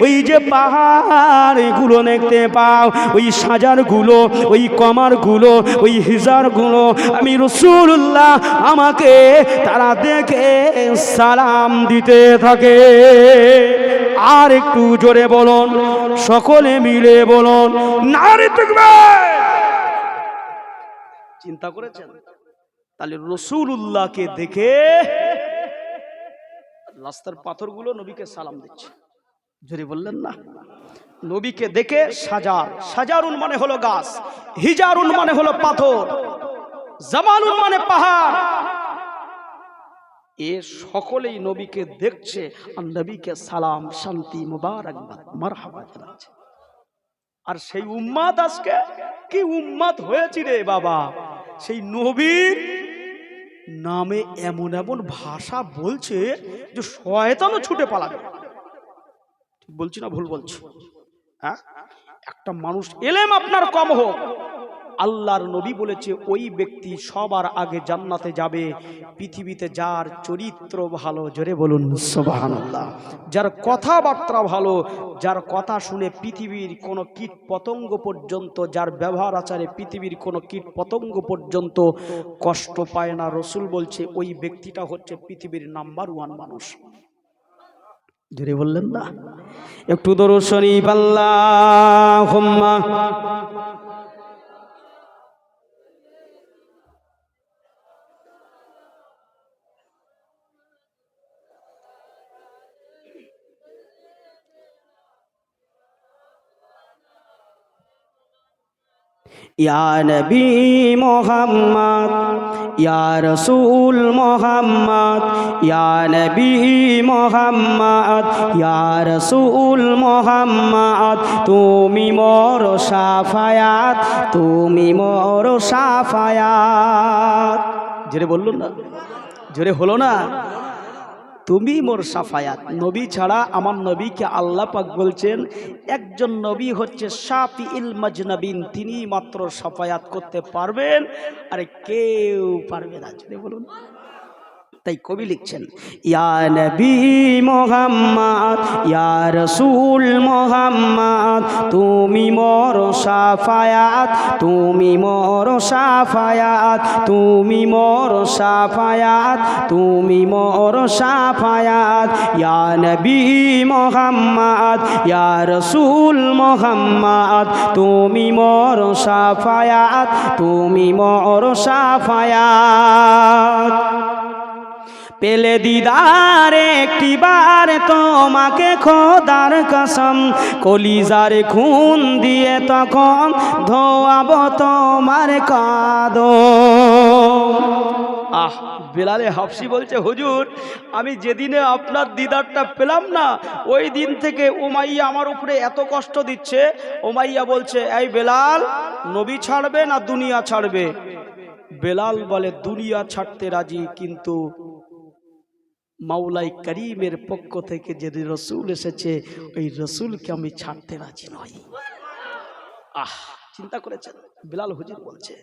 S1: ওই যে পাহাড়গুলো দেখতে পাও, ওই সাজারগুলো, ওই কমারগুলো, ওই হিজারগুলো, আমি রাসূলুল্লাহ আমাকে তারা দেখে সালাম দিতে থাকে। আর একটু জোরে বলুন, সকলে মিলে বলুন, নারে তাকবীর। চিন্তা করেছেন? তাহলে রাসূলুল্লাহকে দেখে রাস্তার পাথরগুলো নবীকে সালাম দিচ্ছে। জোরে বললেন না? নবীকে দেখে সাজারুন মানে হলো গাছ, হিজারুন মানে হলো পাথর, জামালুন মানে পাহাড়, এ সকলেই নবীকে দেখছে আর নবীকে সালাম, শান্তি, মুবারকবাদ, মারহাবা জানাচ্ছে। আর সেই উম্মাদ আজকে কি উম্মাদ হয়েছে রে বাবা, সেই নবীর নামে এমন এমন ভাষা বলছে যে শয়তানও ছুটে পালাবে। ঠিক বলছি না ভুল বলছি? হ্যাঁ, একটা মানুষ এলেম আপনার কম হোক, আল্লাহর নবী বলেছে ওই ব্যক্তি সবার আগে জান্নাতে যাবে পৃথিবীতে যার চরিত্র ভালো। জোরে বলুন সুবহানাল্লাহ। যার কথাবার্তা ভালো, যার কথা শুনে পৃথিবীর কোনো কীট পতঙ্গ পর্যন্ত, যার ব্যবহার আচারে পৃথিবীর কোনো কীট পতঙ্গ পর্যন্ত কষ্ট পায় না, রসুল বলছে ওই ব্যক্তিটা হচ্ছে পৃথিবীর নাম্বার 1 মানুষ। জোরে বললেন না? একটু দরুদ শরীফ আল্লাহুম্মা। ইয়া নবী মুহাম্মদ, ইয়া রাসূল মুহাম্মদ, ইয়া নবী মুহাম্মদ, ইয়া রাসূল মুহাম্মদ, তুমি মোর শাফায়াত, তুমি মোর শাফায়াত। জোরে বলুন না, জোরে হলো না? তুমি মোর শাফায়াত। নবী ছাড়া আমার নবীকে আল্লাহ পাক বলছেন একজন নবী হচ্ছে শাফিউল মাজনাবিন, তিনি মাত্র শাফায়াত করতে পারবেন, আর কেউ পারবে না। জোরে বলুন। তাই কবি লিখছেন ইয়া নবী মুহাম্মদ, ইয়া রাসূল মুহাম্মদ, তুমি মোর শাফায়াত, তুমি মোর শাফায়াত, তুমি মোর শাফায়াত, তুমি মোর শাফায়াত। ইয়া নবী মুহাম্মদ, ইয়া রাসূল মুহাম্মদ, তুমি মোর শাফায়াত, তুমি মোর শাফায়াত। পেলে দিদার একটি বার তোমাকে খোদার কসম, কলিজার খুন দিয়ে তখন ধোয়াবো তোমার কদম। আহ, বেলালে হাফসি বলছে হুজুর আমি যেদিনে আপনার দিদারটা পেলাম না, ওই দিন থেকে উমাইয়া আমার উপরে এত কষ্ট দিচ্ছে। উমাইয়া বলছে এই বেলাল, নবী ছাড়বে না দুনিয়া ছাড়বে? বেলাল বলে দুনিয়া ছাড়তে রাজি, কিন্তু মাওলাই করিমের পক্ষ থেকে যে রসুল এসেছে ওই রসুলকে আমি ছাড়তে রাজি নই। আহ, চিন্তা করেছেন? বিলাল হুজুর বলছে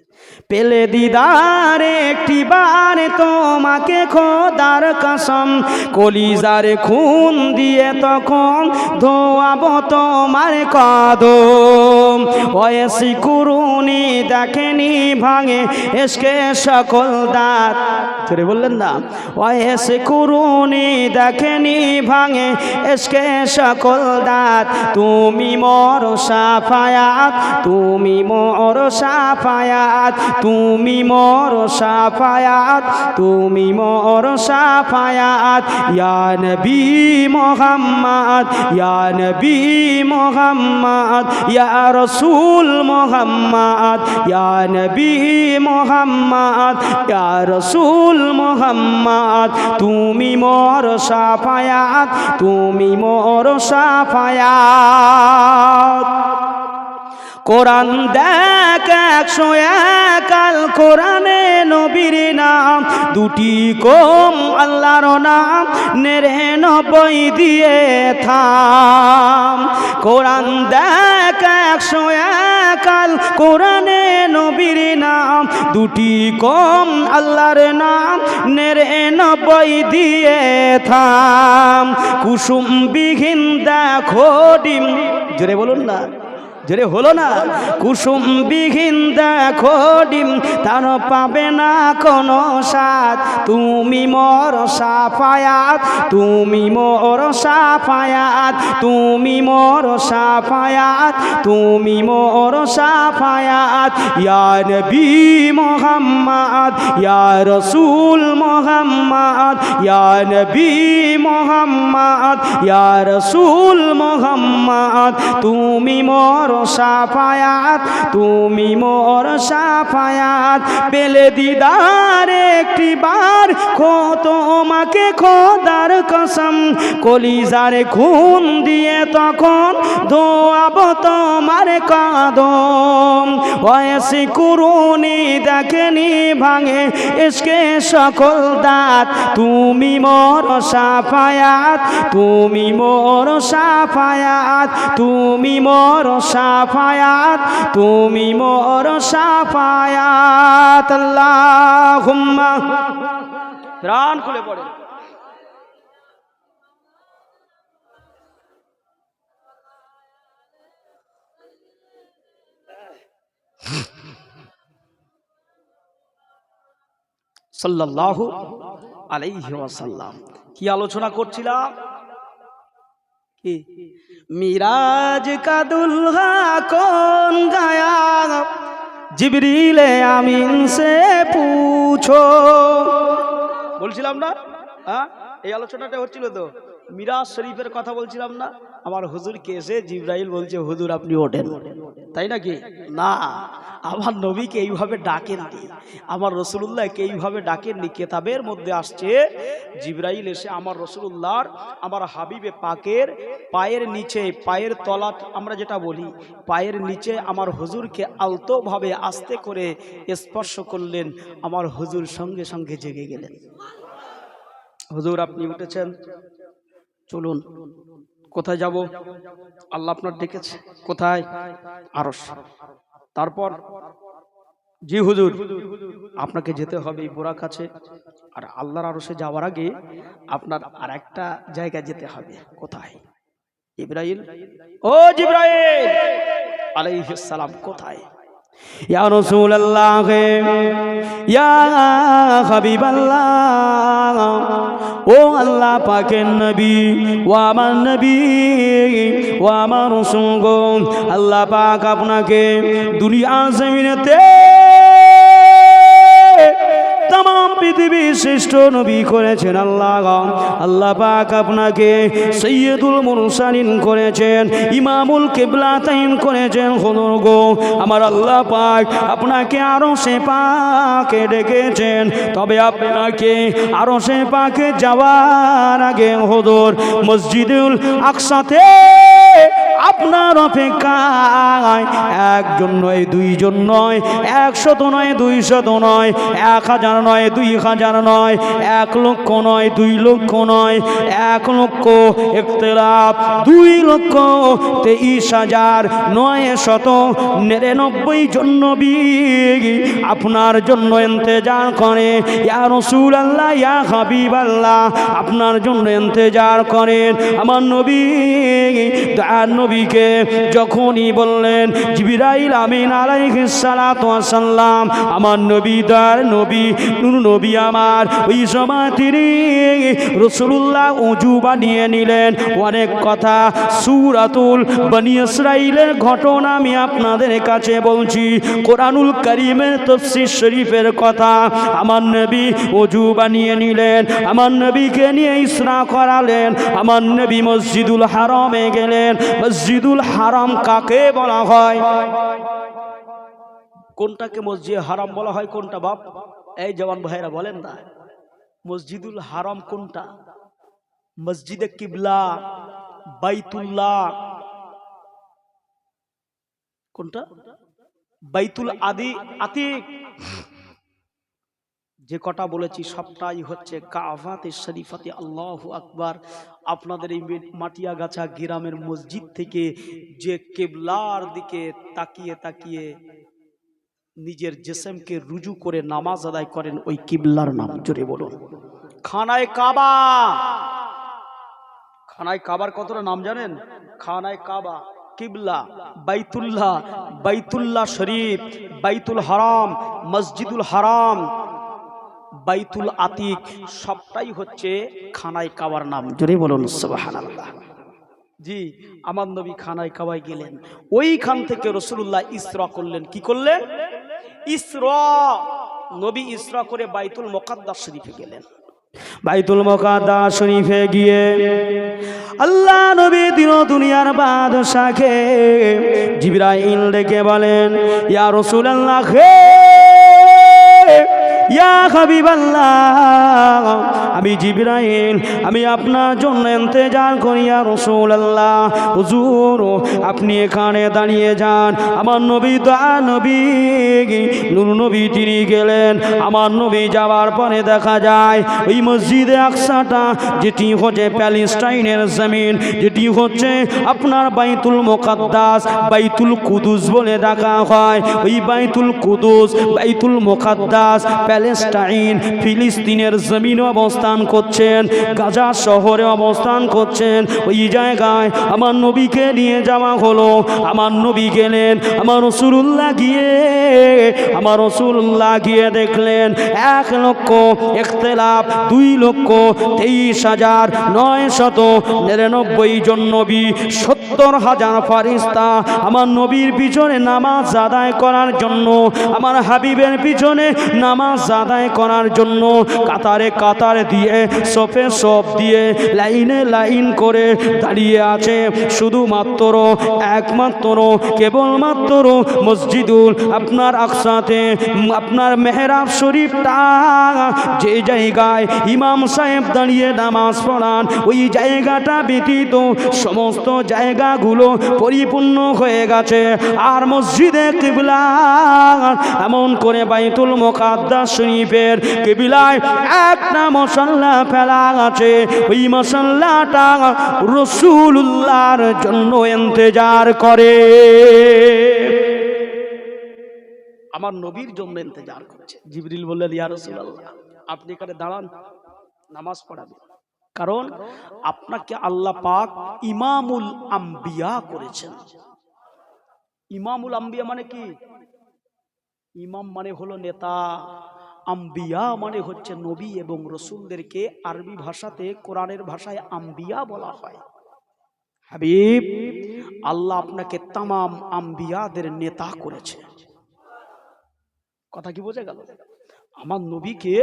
S1: পেলে দিদার একটি বার তোমাকে খোদার কসম, কলিজার খুন দিয়ে তখন ধোয়াবো তোমার কদম। ওয়াসি কুরুনি দেখেনি ভাঙে এসকে সকল দাঁত। ধরে বললেন না? ওয়াসি কুরুনি দেখেনি ভাঙে এসকে সকল দাঁত, তুমি মোর শাফায়াত, তুমি মোর শাফায়াত, তুমি মোর শাফায়াত, তুমি মোর শাফায়াত। ইয়া নবী মুহাম্মদ, ইয়া নবী মুহাম্মদ, ইয়া রাসূল মুহাম্মদ, ইয়া নবী মুহাম্মদ, ইয়া রাসূল মুহাম্মদ, তুমি মোর শাফায়াত, তুমি মোর শাফায়াত। কোরআন দেখ 101 আল কোরআনে নবীর নাম দুটি কম, আল্লাহর নাম 99 দিয়ে থাম। কোরআন দেখ 101 আল কোরআনে নবীর নাম দুটি কম, আল্লাহর নাম 99 দিয়ে থাম। কুসুম বিহীন দেখো ডিম। জোরে বলুন না? জোরে হলো না। কুসুম বিহীন দেখো ডিম তার পাবে না কোনো স্বাদ, তুমি মোর সাফায়াত, তুমি মোর সাফায়াত, তুমি মোর সাফায়াত, তুমি মোর সাফায়াত। ইয়া নবী মুহাম্মদ, ইয়া রাসূল মুহাম্মদ, ইয়া নবী মুহাম্মদ, ইয়া রাসূল মুহাম্মদ, তুমি মোর সাফায়াত, তুমি মোর সাফায়াত। পেলে দিদার একটি বার খো তোমাকে খোদার কসম, কলিজারে খুন দিয়ে তখন ধোয়াব তোমার কদম। বয়সী কুরুনি দেখেনি ভাঙে ইশকে সকল দাঁত, তুমি মোর সাফায়াত, তুমি মোর সাফায়াত, তুমি মোর সাফায়াত, তুমি মোর সাফায়াত। আল্লাহুম্মা প্রাণ খুলে পড়ে। সাল্লাল্লাহু আলাইহি ওয়াসাল্লাম। কি আলোচনা করছিলাম? কি মিরাজ কা দুলহা কौन গায়া, জিবরিলে আমিন সে পুছো। বলছিলাম না? হ্যাঁ, এই আলোচনাটা হচ্ছিল তো। মিরাজ শরীফের কথা বলছিলাম না? আমার হুজুরকে এসে জিবরাইল বলছে, হুজুর আপনি ওঠেন। তাই নাকি? না, আমার নবীকে এইভাবে ডাকেননি, আমার রসুলুল্লাহকে এইভাবে ডাকেননি। কেতাবের মধ্যে আসছে জিবরাইল এসে আমার রসুলুল্লাহর, আমার হাবিবে পাকের পায়ের নিচে, পায়ের তলা আমরা যেটা বলি, পায়ের নিচে আমার হুজুরকে আলতোভাবে আস্তে করে স্পর্শ করলেন। আমার হুজুর সঙ্গে সঙ্গে জেগে গেলেন। হুজুর আপনি উঠেছেন, চলুন। কোথায় যাব? আল্লাহ আপনার ডেকেছে। কোথায়? আরশ। তারপর জি হুজুর আপনাকে যেতে হবে এই বোরা কাছে, আর আল্লাহর আরশে যাওয়ার আগে আপনার আর একটা জায়গায় যেতে হবে। কোথায়? জিবরাইল, ও জিবরাইল আলাইহিস সালাম, কোথায়? ইয়া রাসূলুল্লাহ, ইয়া হাবিবাল্লাহ, ও আল্লাহ পাকের নবী, ও আমার নবী, ও আমার রাসূল গো, আল্লাহ পাক আপনাকে দুনিয়ার জমিনেতে तमाम পৃথিবী শ্রেষ্ঠ নবী করেছেন আল্লাহ। আল্লাহ পাক আপনাকে সৈয়দুল মুরসালিন করেছেন, ইমামুল কিবলাতাইন করেছেন। হুজুর গো, আমার আল্লাহ পাক আপনাকে আরশে পাকে ডেকেছেন। তবে আপনাকে আরশে পাকে যাওয়ার আগে হুজুর মসজিদুল আকসাতে আপনার অপেক্ষায় একজন নয়, দুইজন নয়, 100 নয়, 200 নয়, 1000 নয়, 2000 নয়, 1 লক্ষ নয়, 2 লক্ষ নয়, 1 লক্ষ ইখতিলাফ 2,23,999 জন নবী আপনার জন্য ইন্তজার করে। ইয়া রাসূলুল্লাহ, ইয়া হাবিবাল্লাহ, আপনার জন্য ইন্তজার করেন। আমার নবী দয়ার নবীকে যখনই বললেন জিবরাইল আমিন আলাইহিস সালাতু ওয়াস সালাম, আমার নবী দয়ার নবী নূর নবী আমার, ওই সময় তিনি রাসূলুল্লাহ ওযু বানিয়ে নিলেন। অনেক কথা সূরাতুল বনী ইসরাঈলের ঘটনা আমি আপনাদের কাছে বলছি, কোরআনুল কারীমের তাফসীর শরীফের কথা। আমার নবী ওযু বানিয়ে নিলেন, আমার নবীকে নিয়ে ইসরা করালেন, আমার নবী মসজিদুল হারামে গেলেন। মসজিদুল হারাম কাকে বলা হয়? কোনটাকে মসজিদ হারাম বলা হয়? কোনটা বাপ? এই জওয়ান ভাইরা বলেন না, মসজিদুল হারাম কোনটা? মসজিদে কিবলা, বাইতুল্লাহ, কোনটা? বাইতুল আতিক। যে কটা বলেছি সবটাই হচ্ছে কাবাতে শরীফাতে। আল্লাহু আকবার। আপনাদের এই মাটিয়াগাছা গ্রামের মসজিদ থেকে যে কিবলার দিকে তাকিয়ে তাকিয়ে নিজের জিসমকে রুজু করে নামাজ আদায় করেন, ওই কিবলার নাম জোরে বলুন খানায়ে কাবা। খানায়ে কাবার কতটা নাম জানেন? খানায়ে কাবা কিবলা, বাইতুল্লাহ, বাইতুল্লাহ শরীফ, বাইতুল হারাম, মসজিদুল হারাম, বাইতুল আতিক সবটাই হচ্ছে খানায় কাবার নাম। জোরে বলুন সুবহানাল্লাহ। জি, আমার নবী খানায় কাবায় গেলেন, ওইখান থেকে রাসূলুল্লাহ ইসরা করলেন। কি করলেন? ইসরা। নবী ইসরা করে বাইতুল মুকাদ্দাস শরীফে গেলেন। বাইতুল মুকাদ্দাস শরীফে গিয়ে আল্লাহ নবী দিন দুনিয়ার বাদশাকে জিবরাইল ডেকে বলেন, ইয়া রাসূলুল্লাহ, হে ইয়া হাবিবাল্লাহ, আমি জিবরাইল, আমি আপনার জন্য ইন্তজার করি। ইয়া রাসূলুল্লাহ, হুজুর আপনি এখানে দাঁড়িয়ে যান। আমার নবী তো নবী, নূর নবী তিনি গেলেন। আমার নবী যাওয়ার পরে দেখা যায় ওই মসজিদে আকসাটা, যেটি হচ্ছে প্যালেস্টাইনের জমিন, যেটি হচ্ছে আপনার বাইতুল মুকাদ্দাস, বাইতুল কুদুস বলে ডাকা হয়। ওই বাইতুল কুদুস, বাইতুল মুকাদ্দাস প্যালেস্টাইন ফিলিস্তিনের জমিনে অবস্থান করছেন, গাজা শহরে অবস্থান করছেন। ওই জায়গায় আমার নবীকে নিয়ে যাওয়া হলো। আমার নবী গেলেন, আমার রাসূলুল্লাহ গিয়ে দেখলেন 1,23,999 জন নবী, 70,000 ফারিস্তা আমার নবীর পিছনে নামাজ আদায় করার জন্য, আমার হাবিবের পিছনে নামাজ আদায় করার জন্য কাতারে কাতার দিয়ে, সফে সফ দিয়ে, লাইনে লাইন করে দাঁড়িয়ে আছে। শুধুমাত্র একমাত্র কেবলমাত্র মসজিদুল আপনার আকসাতে, আপনার মেহরাব শরীফটা, যে জায়গায় ইমাম সাহেব দাঁড়িয়ে নামাজ পড়ান, ওই জায়গাটা ব্যতীত সমস্ত জায়গাগুলো পরিপূর্ণ হয়ে গেছে। আর মসজিদে কিবলা এমন করে বাইতুল মুকাদ্দাস শরীফের কিবলায় একটা মুসাল্লা ফেলা আছে। ওই মুসাল্লাটা রাসূলুল্লাহর জন্য ইন্তজার করে, আমার নবীর জন্য ইন্তজার করছে। জিবরিল বললেন, ইয়া রাসূলুল্লাহ, আপনি এখানে দাঁড়ান, নামাজ পড়াবেন। কারণ আপনাকে আল্লাহ পাক ইমামুল আম্বিয়া করেছেন। ইমামুল আম্বিয়া মানে কি? ইমাম মানে হলো নেতা, আম্বিয়া মানে হচ্ছে নবী এবং রসুলদেরকে আরবি ভাষাতে, কোরআনের ভাষায় আম্বিয়া বলা হয়। হাবিব, আল্লাহ আপনাকে তামাম আম্বিয়াদের নেতা করেছে। কথা কি বোঝা গেল? আমার নবীকে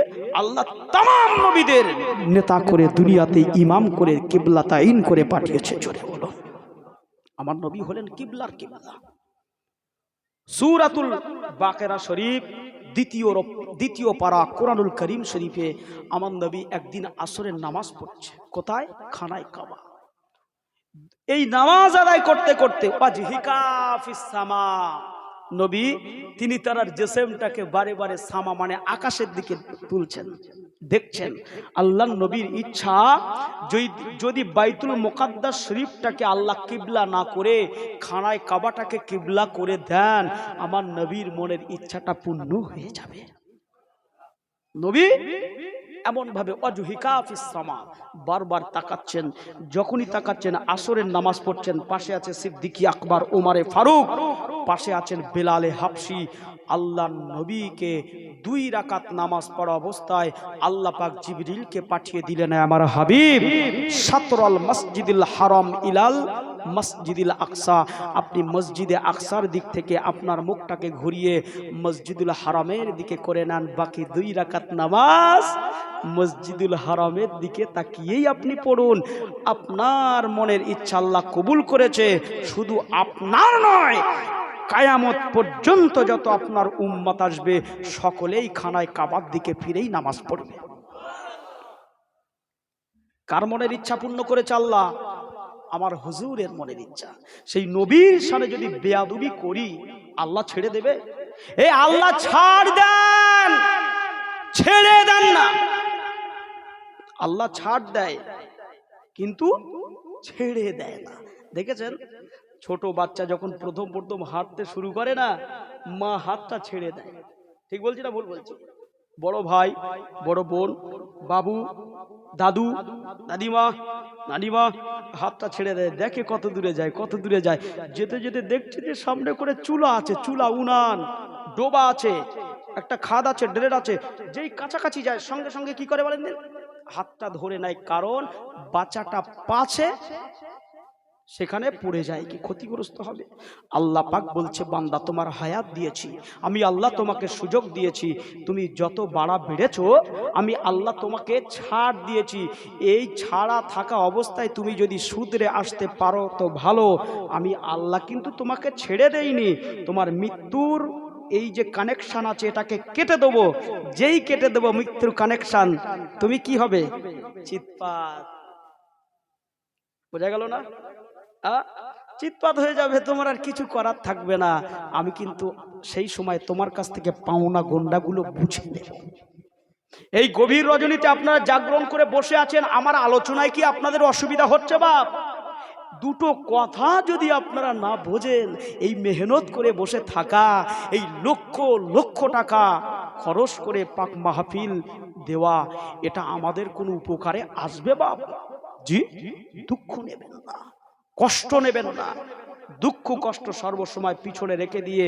S1: আল্লাহ তামাম নবীদের নেতা করে, দুনিয়াতে ইমাম করে, কিবলা তাইন করে পাঠিয়েছে। জোরে বলো, আমার নবী হলেন কিবলার কিবলা। সূরাতুল বাকারা শরীফ দ্বিতীয় পারা কোরআনুল করিম শরীফে আমার নবী একদিন আসরের নামাজ পড়ছে। কোথায়? খানায় কাবা। এই নামাজ আদায় করতে করতে ওয়াজহিকা ফিস সামা, নবী তিনি তার জিসমটাকে বারে বারে সামা মানে আকাশের দিকে তুলছেন, দেখছেন। আল্লাহর নবীর ইচ্ছা, যদি বাইতুল মুকাদ্দাস শরীফটাকে আল্লাহ কিবলা না করে খানায় কাবাটাকে কিবলা করে দেন, আমার নবীর মনের ইচ্ছাটা পূর্ণ হয়ে যাবে। নবী এমন ভাবে ওয়াজহিকা ফিস সামা বারবার তাকাচ্ছেন। যখনই তাকাচ্ছেন, আসরের নামাজ পড়ছেন, পাশে আছে সিদ্দিকী আকবর, ওমরে ফারুক, পাশে আছেন বেলালে হাবশি। আল্লাহ নবীকে 2 রাকাত নামাজ পড়া অবস্থায় আল্লাহ পাক জিবরিলকে পাঠিয়ে দিলেন, আমার হাবিব, শাতরাল মসজিদুল হারাম ইলাল মসজিদুল আকসা, আপনি মসজিদে আকসার দিক থেকে আপনার মুখটাকে ঘুরিয়ে মসজিদুল হারামের দিকে করে নেন। বাকি 2 রাকাত নামাজ মসজিদুল হারামের দিকে তাকিয়েই আপনি পড়ুন। আপনার মনের ইচ্ছা আল্লাহ কবুল করেছে। শুধু আপনার নয়, কায়ামত পর্যন্ত যত আপনার উম্মত আসবে, সকলেই খানায় কাবার দিকে ফিরেই নামাজ পড়বে। কার মনের ইচ্ছা পূর্ণ করেছে আল্লাহ? আমার হুজুরের মনের ইচ্ছা। সেই নবীর সামনে যদি বেয়াদবি করি, আল্লাহ ছেড়ে দেবে? এই আল্লাহ ছাড় দেন, ছেড়ে দেন না। আল্লাহ ছাড় দেয় কিন্তু ছেড়ে দেয় না। দেখেছেন, ছোট বাচ্চা যখন প্রথম হাঁটতে শুরু করে না, মা হাতটা ছেড়ে দেয়। ঠিক বলছি না ভুল বলছি? বড় ভাই, বড় বোন, বাবু, দাদু, দাদিমা, নানিমা হাতটা ছেড়ে দেয়, দেখে কত দূরে যায়, কত দূরে যায়। যেতে যেতে দেখছে যে সামনে করে চুলা আছে, চুলা, উনান, ডোবা আছে, একটা খাদ আছে, ড্রেন আছে। যেই কাছাকাছি যায় সঙ্গে সঙ্গে কি করে বলেন, হাতটা ধরে নেয়, কারণ বাচ্চাটা পাছে সেখানে পড়ে যায়, কি ক্ষতিগ্রস্ত হবে। আল্লাহ পাক বলছে, বান্দা তোমার হায়াত দিয়েছি, আমি আল্লাহ তোমাকে সুযোগ দিয়েছি, তুমি যত বাড়া বেড়েছো আমি আল্লাহ তোমাকে ছাড় দিয়েছি। এই ছাড়া থাকা অবস্থায় তুমি যদি শুধরে আসতে পারো তো ভালো, আমি আল্লাহ কিন্তু তোমাকে ছেড়ে দেইনি। তোমার মৃত্যুর এই যে কানেকশন আছে এটাকে কেটে দেবো, যেই কেটে দেবো মৃত্যুর কানেকশন, তুমি কি হবে, চিৎপাত। বোঝা গেল না? চিৎপাত হয়ে যাবে, তোমার আর কিছু করার থাকবে না। আমি কিন্তু সেই সময় তোমার কাছ থেকে পাওনা গন্ডাগুলো বুঝে নেব। এই গভীর রজনীতে আপনারা জাগরণ করে বসে আছেন, আমার আলোচনায় কি আপনাদের অসুবিধা হচ্ছে বাপ? দুটো কথা যদি আপনারা না বোঝেন, এই মেহনত করে বসে থাকা, এই লক্ষ লক্ষ টাকা খরচ করে পাক মাহফিল দেওয়া, এটা আমাদের কোনো উপকারে আসবে বাপ? জি, দুঃখ নেবেন না, কষ্ট নেবেন না। দুঃখ কষ্ট সর্বসময় পিছনে রেখে দিয়ে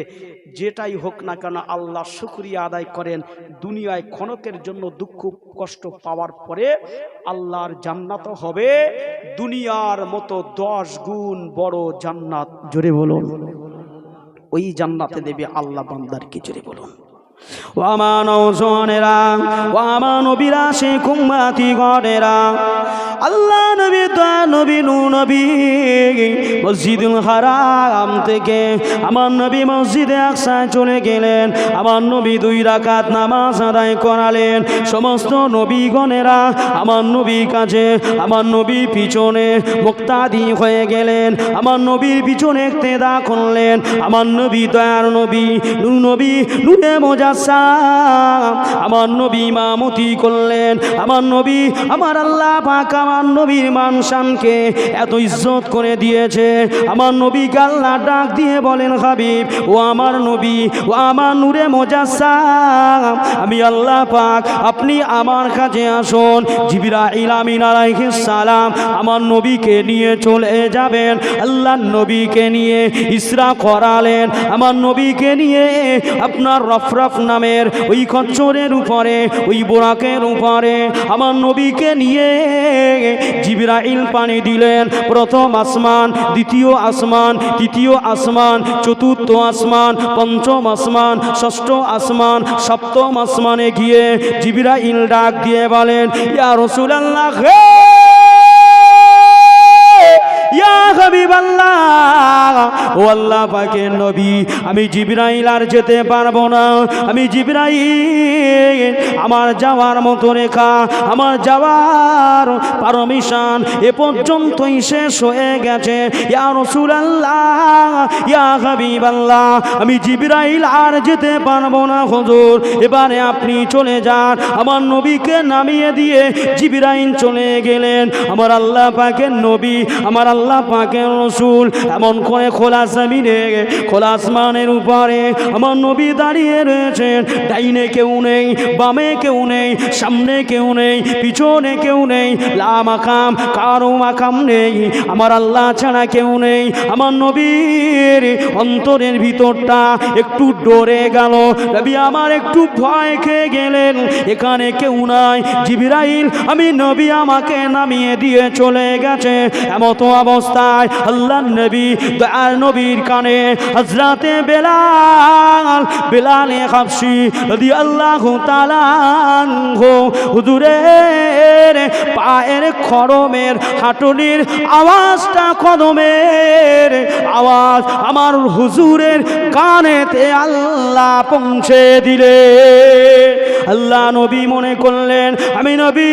S1: যেটাই হোক না কেন আল্লাহ শুকরিয়া আদায় করেন। দুনিয়ায় ক্ষণকের জন্য দুঃখ কষ্ট পাওয়ার পরে আল্লাহর জান্নাত হবে দুনিয়ার মতো 10 গুণ বড় জান্নাত। জোরে বলুন, ওই জান্নাতে দেবে আল্লাহ বান্দারকে। জোরে বলুন। আল্লাহ নবী নবী নবী মসজিদুল হারাম থেকে আমার নবী মসজিদে আকসায় চলে গেলেন। আমার নবী 2 রাকাত নামাজ আদায় করালেন। সমস্ত নবীগণেরা আমার নবীর কাছে, আমার নবীর পিছনে মুক্তাদি হয়ে গেলেন। আমার নবীর পিছনে ইক্তেদা করলেন। আমার নবী দয়ার নবী, নূর নবী, নূরে মুজাসসাম আমার নবী ইমামতি করলেন। আমার নবী, আমার আল্লাহ পাক আমার নবীর মানশানকে এত ইজ্জত করে দিয়েছে। আমার নবীকে আল্লাহ ডাক দিয়ে বলেন, হাবিব, ও আমার নবী, ও আমার নূরে মুজাসসাম, আমি আল্লাহ পাক, আপনি আমার কাছে আসুন। জিবরাইল আমিন আলাইহিস সালাম আমার নবীকে নিয়ে চলে যাবেন। আল্লাহর নবীকে নিয়ে ইসরা করালেন। আমার নবীকে নিয়ে আপনার রফরফ নামের ওই খচ্চরের উপরে, ওই বোরাকের উপরে আমার নবীকে নিয়ে জিবরাইল পানি দিলেন। প্রথম আসমান, দ্বিতীয় আসমান, তৃতীয় আসমান, চতুর্থ আসমান, পঞ্চম আসমান, ষষ্ঠ আসমান, সপ্তম আসমানে গিয়ে জিবরাইল ডাক দিয়ে বলেন, ইয়া রাসূলুল্লাহ, ইয়া হাবিবাল্লাহ, ও আল্লাহ পাকের নবী, আমি জিবরাইল আর যেতে পারবো না। আমি জিবরাইল, আমার যাওয়ার মতো রেখা, আমার যাওয়ার পারমিশন এ পর্যন্তই শেষ হয়ে গেছে। ইয়া রাসূলুল্লাহ, ইয়া হাবিবাল্লাহ, আমি জিবরাইল আর যেতে পারবো না হুজুর, এবারে আপনি চলে যান। আমার নবীকে নামিয়ে দিয়ে জিবরাইল চলে গেলেন। আমার আল্লাহ পাকের নবী, আমার আল্লাহ পাকের রাসূল এমন করে খোলা জমিনে, খোলা আসমানের উপরে আমার নবী দাঁড়িয়ে রয়েছেন। ডাইনে কেউ নেই, বামে কেউ নেই, সামনে কেউ নেই, পিছনে কেউ নেই, লা মাকাম, কারো মাকাম নেই, আমার আল্লাহ ছাড়া কেউ নেই। আমার নবীর অন্তরের ভিতরটা একটু ডরে গেল। নবী আমার একটু ভয় খেয়ে গেলেন, এখানে কেউ নাই। জিবরাইল, আমি নবী আমাকে নামিয়ে দিয়ে চলে গেছে। এমতো অবস্থায় আল্লাহর নবী, দয়ার নবীর কানে হযরতে বেলাল, বেলালে হাবশী রাদিয়াল্লাহু তাআলা আনহু হুজুরের পায়ের খড়মের হাঁটুনির আওয়াজটা, কদমের আওয়াজ আমার হুজুরের কানেতে আল্লাহ পৌঁছে দিলে। আল্লাহ নবী মনে করলেন, আমি নবী,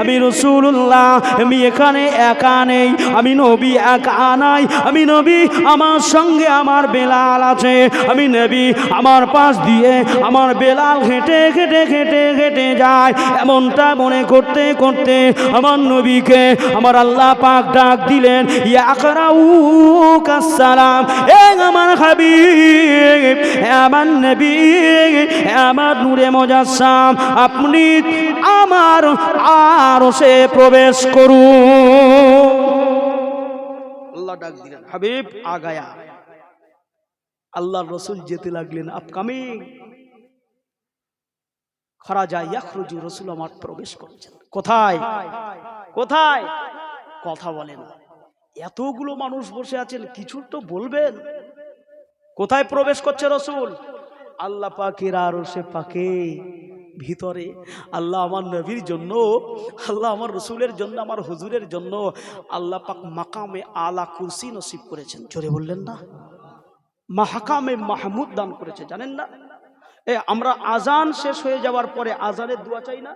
S1: আমি রাসূলুল্লাহ, আমি এখানে একা নেই, আমি নবী একা নাই, আমি নবী, আমার সঙ্গে আমার বেলাল আছে। আমি নবী, আমার পাশ দিয়ে আমার বেলাল হেঁটে হেঁটে হেঁটে হেঁটে যায়। এমনটা মনে করতে করতে আমার নবীকে আমার আল্লাহ পাক ডাক দিলেন, ইয়াকরাউকাস সালাম, এ আমার হাবিব, এ আমার নবী, এ আমার নূরে মুজাসসাম, মুজাসসাম আপনি আমার আরশে প্রবেশ করুন। আল্লাহ ডাক দিলেন, হাবিব আ গায়া। আল্লাহর রাসূল যেতে লাগলেন, আপকামিং খরাজা ইয়াখরুজু, রাসূল আমার প্রবেশ করছেন। কোথায় কোথায়? কথা বলেন। এতগুলো মানুষ বসে আছেন, কিছু তো বলবেন। কোথায় প্রবেশ করছে রাসূল? আল্লাহ পাকের আরশে পাকে ভিতরে। আল্লাহ আমার নবীর জন্য, আল্লাহ আমার রসুলের জন্য, আমার হুজুরের জন্য আল্লাহ পাক মাকামে আলা কুরসি নসিব করেছেন। জোরে বললেন না? মাহকামে মাহমুদ দান করেছে, জানেন না? আমরা আজান শেষ হয়ে যাওয়ার পরে আজানের দোয়া চাই না?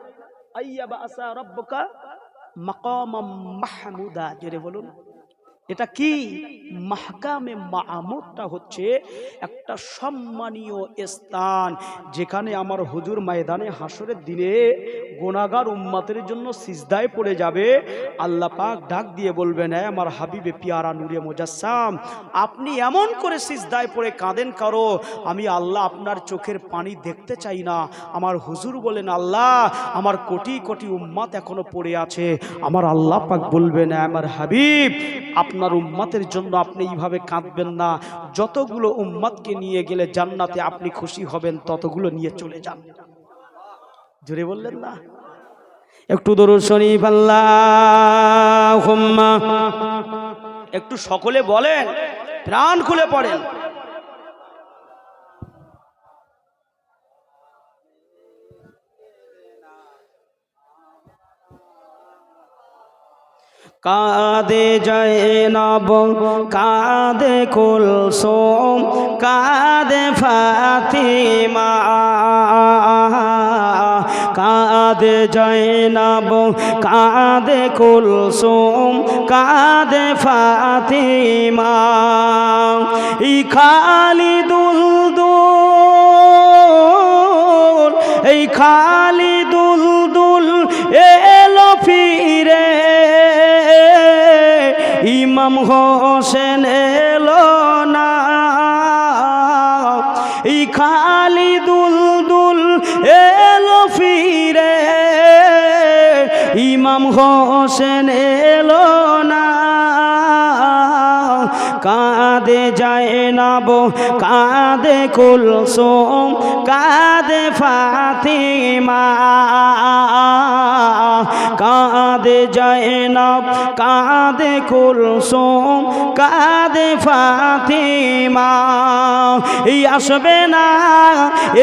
S1: আইয়াবা আসা রাব্বুকা মাকামাম মাহমুদা। জোরে বলুন, এটা কি? মাহকামে মাহমুদটা হচ্ছে একটা সম্মানীয় স্থান, যেখানে আমার হুজুর ময়দানে হাসরের দিনে গুনাহগার উম্মতের জন্য সিজদায় পড়ে যাবে। আল্লাহ পাক ডাক দিয়ে বলবেন, হে আমার হাবিবে পিয়ারা নূরে মুজাসসাম, আপনি এমন করে সিজদায় পড়ে কাঁদেন কারো, আমি আল্লাহ আপনার চোখের পানি দেখতে চাই না। আমার হুজুর বলেন, আল্লাহ আমার কোটি কোটি উম্মত এখনো পড়ে আছে। আমার আল্লাহ পাক বলবেন, হে আমার হাবিব, আপনার উম্মতের জন্য আপনি এইভাবে কাঁদবেন না। যতগুলো উম্মতকে নিয়ে গেলে জান্নাতে আপনি খুশি হবেন, ততগুলো নিয়ে চলে যান। জোরে বললেন না? একটু দরুদ শরীফ আল্লাহুম্মা, একটু সকলে বলেন, প্রাণ খুলে পড়েন। কাঁদে জয়নব, কাঁদে কুলসুম, কাঁদে ফাতিমা। কাঁদে জয়নব, কাঁদে কুলসুম, কাঁদে ফাতিমা। এই খালিদুল দুল, এই খালিদুল দুল এলো ফিরে, ইমাম হোসেন এলো না। এই খালিদুল দুল এলো ফিরে, ইমাম হোসেন এলো না। কাঁদে জয়নব, কাঁদে কুলসুম, কাঁদে ফাতিমা। কাঁদে জয়নব, কাঁদে কুলসুম, কাঁদে ফাতিমা। এই আসবে না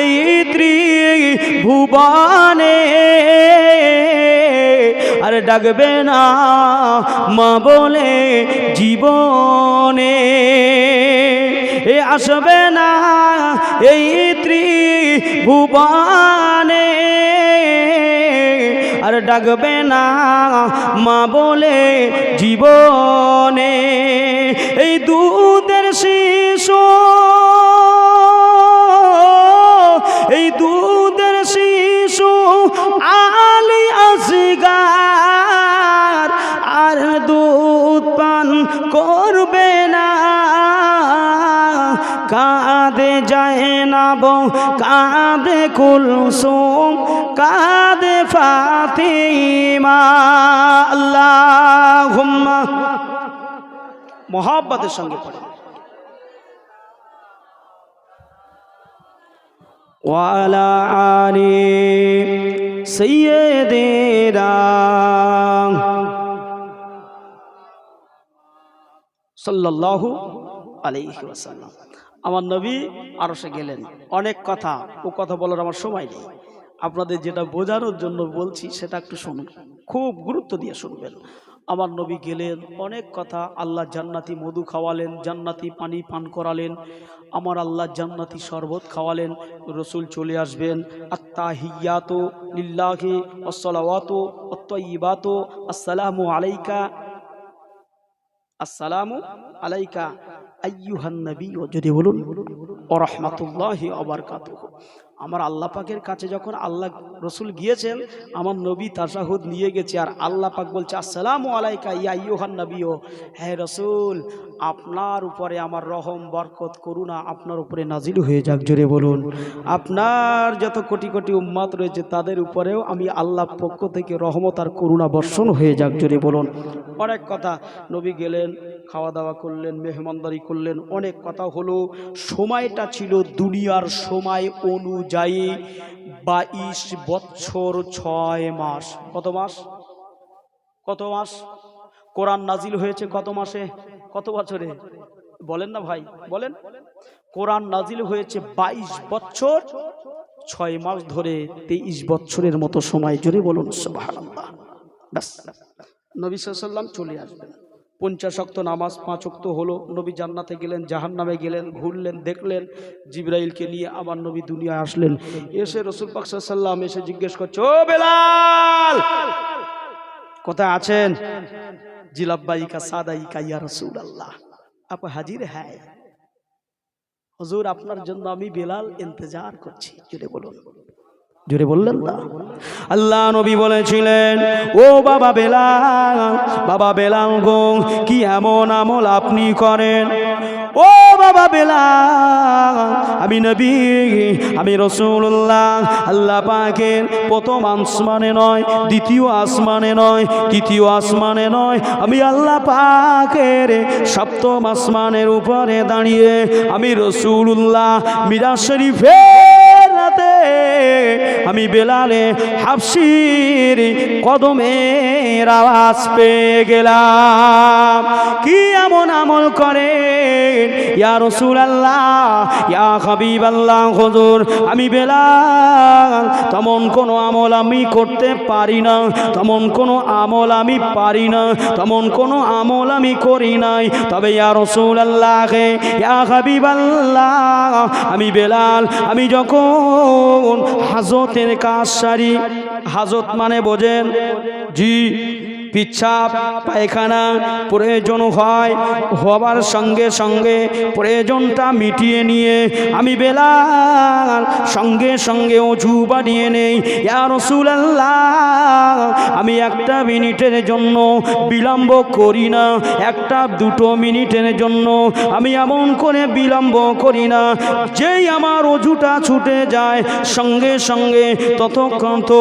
S1: এই ত্রিভুবনে, আর ডাকবে না মা বলে জীবনে। এ আসবে না এই ত্রিভুবনে, আর ডাকবে না মা বলে জীবনে। এই দুধের শিশু, এই দুধের শিশু আলী আসগার আর দুধ পান করবে না। কাঁদে জয়নব, কাঁদে কুলসুম, কাঁদে ফাতিমা। আল্লাহুম্মা, মোহাব্বতের সঙ্গে পড়েন। ওয়ালা আলি সাইয়্যিদিনা সাল্লাল্লাহু আলাইহি ওয়াসাল্লাম। আমার নবী আরশে গেলেন। অনেক কথা, ও কথা বলার আমার সময় নেই। আপনাদের যেটা বোঝানোর জন্য বলছি সেটা একটু শুনুন, খুব গুরুত্ব দিয়ে শুনবেন। আমার নবী গেলেন, অনেক কথা। আল্লাহ জান্নাতি মধু খাওয়ালেন, জান্নাতি পানি পান করালেন, আমার আল্লাহ জান্নাতি শরবত খাওয়ালেন। রসুল চলে আসবেন। আত্তাহিয়াতু লিল্লাহি ওয়াসসালাওয়াতু ওয়াত-তাইয়্যিবাতু আসসালামু আলাইকা, আসসালামু আলাইকা আইয়ুহান নবী, যদি বলুন ওয়া রাহমাতুল্লাহি ওয়া বারাকাতুহু। আমার আল্লাহ পাকের কাছে যখন আল্লাহ রসুল গিয়েছেন, আমার নবী তাশাহুদ নিয়ে গেছে, আর আল্লাহ পাক বলছে আসসালামু আলাইকা ইয়া আইয়ুহান নবিয়্যু, হে রসুল আপনার উপরে আমার রহম বরকত করুণা আপনার উপরে নাজিল হয়ে যাক। জোরে বলুন। আপনার যত কোটি কোটি উম্মত রয়েছে তাদের উপরেও আমি আল্লাহর পক্ষ থেকে রহমত আর করুণা বর্ষণ হয়ে যাক। জোরে বলুন। অনেক কথা, নবী গেলেন, খাওয়া দাওয়া করলেন, মেহমানদারি করলেন, অনেক কথা হলো। সময়টা ছিল দুনিয়ার সময় অনুযায়ী 22 বছর 6 মাস। কত মাস? কত মাস? কোরআন নাজিল হয়েছে কত মাসে, কত বছরে? বলেন না ভাই, বলেন। কোরআন নাজিল হয়েছে 22 বছর 6 মাস ধরে, 23 বছরের মতো সময়। জোরে বলুন সুবহানাল্লাহ। ব্যাস, নবী সাল্লাল্লাহু আলাইহি ওয়াসাল্লাম চলে আসবেন। 50 ওয়াক্ত নামাজ 5 ওয়াক্ত হলো, নবী জান্নাতে গেলেন, জাহান্নামে গেলেন, ঘুরলেন, দেখলেন, জিবরাইলকে নিয়ে আবার নবী দুনিয়ায় আসলেন। এসে রাসূল পাক সাল্লাল্লাহু আলাইহি ওয়াসাল্লাম এসে জিজ্ঞেস করছে, ও বেলাল কোথায় আছেন? জি লাব্বাইকা সাদাইকা ইয়া রাসূলুল্লাহ, আপ হাজির হ্যায়। হুজুর আপনার জন্য আমি বেলাল ইন্তজার করছি। জোরে বলুন, জোরে বললেন না? আল্লাহ নবী বলেছিলেন, ও বাবা বেলাল, বাবা বেলাল গো, কি এমন আমল আপনি করেন? ও বাবা বেলাল, আমি নবী, আমি রাসূলুল্লাহ, আল্লাহ পাকের প্রথম আসমানে নয়, দ্বিতীয় আসমানে নয়, তৃতীয় আসমানে নয়, আমি আল্লাহ পাকের সপ্তম আসমানের উপরে দাঁড়িয়ে আমি রাসূলুল্লাহ মিরাজ শরীফের রাতে আমি বেলালে হাবশির কদমের আওয়াজ পেয়ে গেলাম। কি এমন আমল করেন ইয়া রাসূলুল্লাহ, ইয়া হাবিবাল্লাহ হুজুর? আমি বেলাল তেমন কোনো আমল আমি করতে পারি না, তেমন কোনো আমল আমি পারি না, তেমন কোনো আমল আমি করি নাই। তবে ইয়া রাসূলুল্লাহ, ইয়া হাবিবাল্লাহ, আমি বেলাল, আমি যখন হাজতের কাজ সারি, হাজত মানে বোঝেন? জি, পিচ্ছাপ পায়খানা প্রয়োজন হয়, হবার সঙ্গে সঙ্গে প্রয়োজনটা মিটিয়ে নিয়ে আমি বেলাল সঙ্গে সঙ্গে ওযু বানিয়ে নেই। ইয়া রাসূলুল্লাহ, আমি একটা মিনিটের জন্য বিলম্ব করি না, একটা দুটো মিনিটের জন্য আমি এমন করে বিলম্ব করি না। যেই আমার ওযুটা ছুটে যায় সঙ্গে সঙ্গে ততক্ষণ তো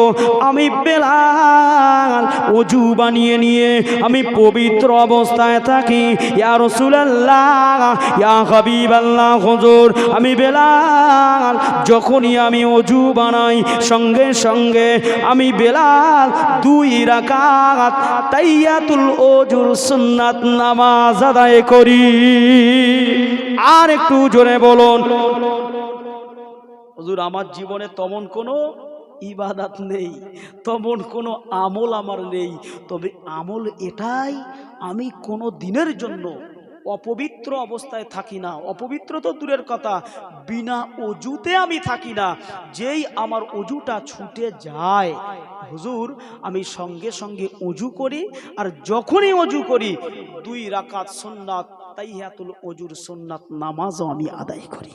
S1: আমি বেলাল ওযু বানিয়ে নিয়ে আমি পবিত্র অবস্থায় থাকি। ইয়া রাসূলুল্লাহ, ইয়া হাবিবাল্লাহ হুজুর, আমি বেলাল যখনই আমি ওযু বানাই সঙ্গে সঙ্গে আমি বেলাল 2 রাকাত তাহিয়াতুল ওযুর সুন্নাত নামাজ আদায় করি। আর একটু জোরে বলুন। হুজুর আমার জীবনে তেমন কোনো ইবাদত নেই, তেমন কোনো আমল আমার নেই, তবে আমল এটাই, আমি কোনো দিনের জন্য অপবিত্র অবস্থায় থাকি না। অপবিত্র তো দূরের কথা, বিনা ওযুতে আমি থাকি না। যেই আমার ওযুটা ছুটে যায় হুজুর, আমি সঙ্গে সঙ্গে ওযু করি, আর যখনই ওযু করি 2 রাকাত সুন্নাত তাহিয়াতুল ওযুর সুন্নাত নামাজও আমি আদায় করি।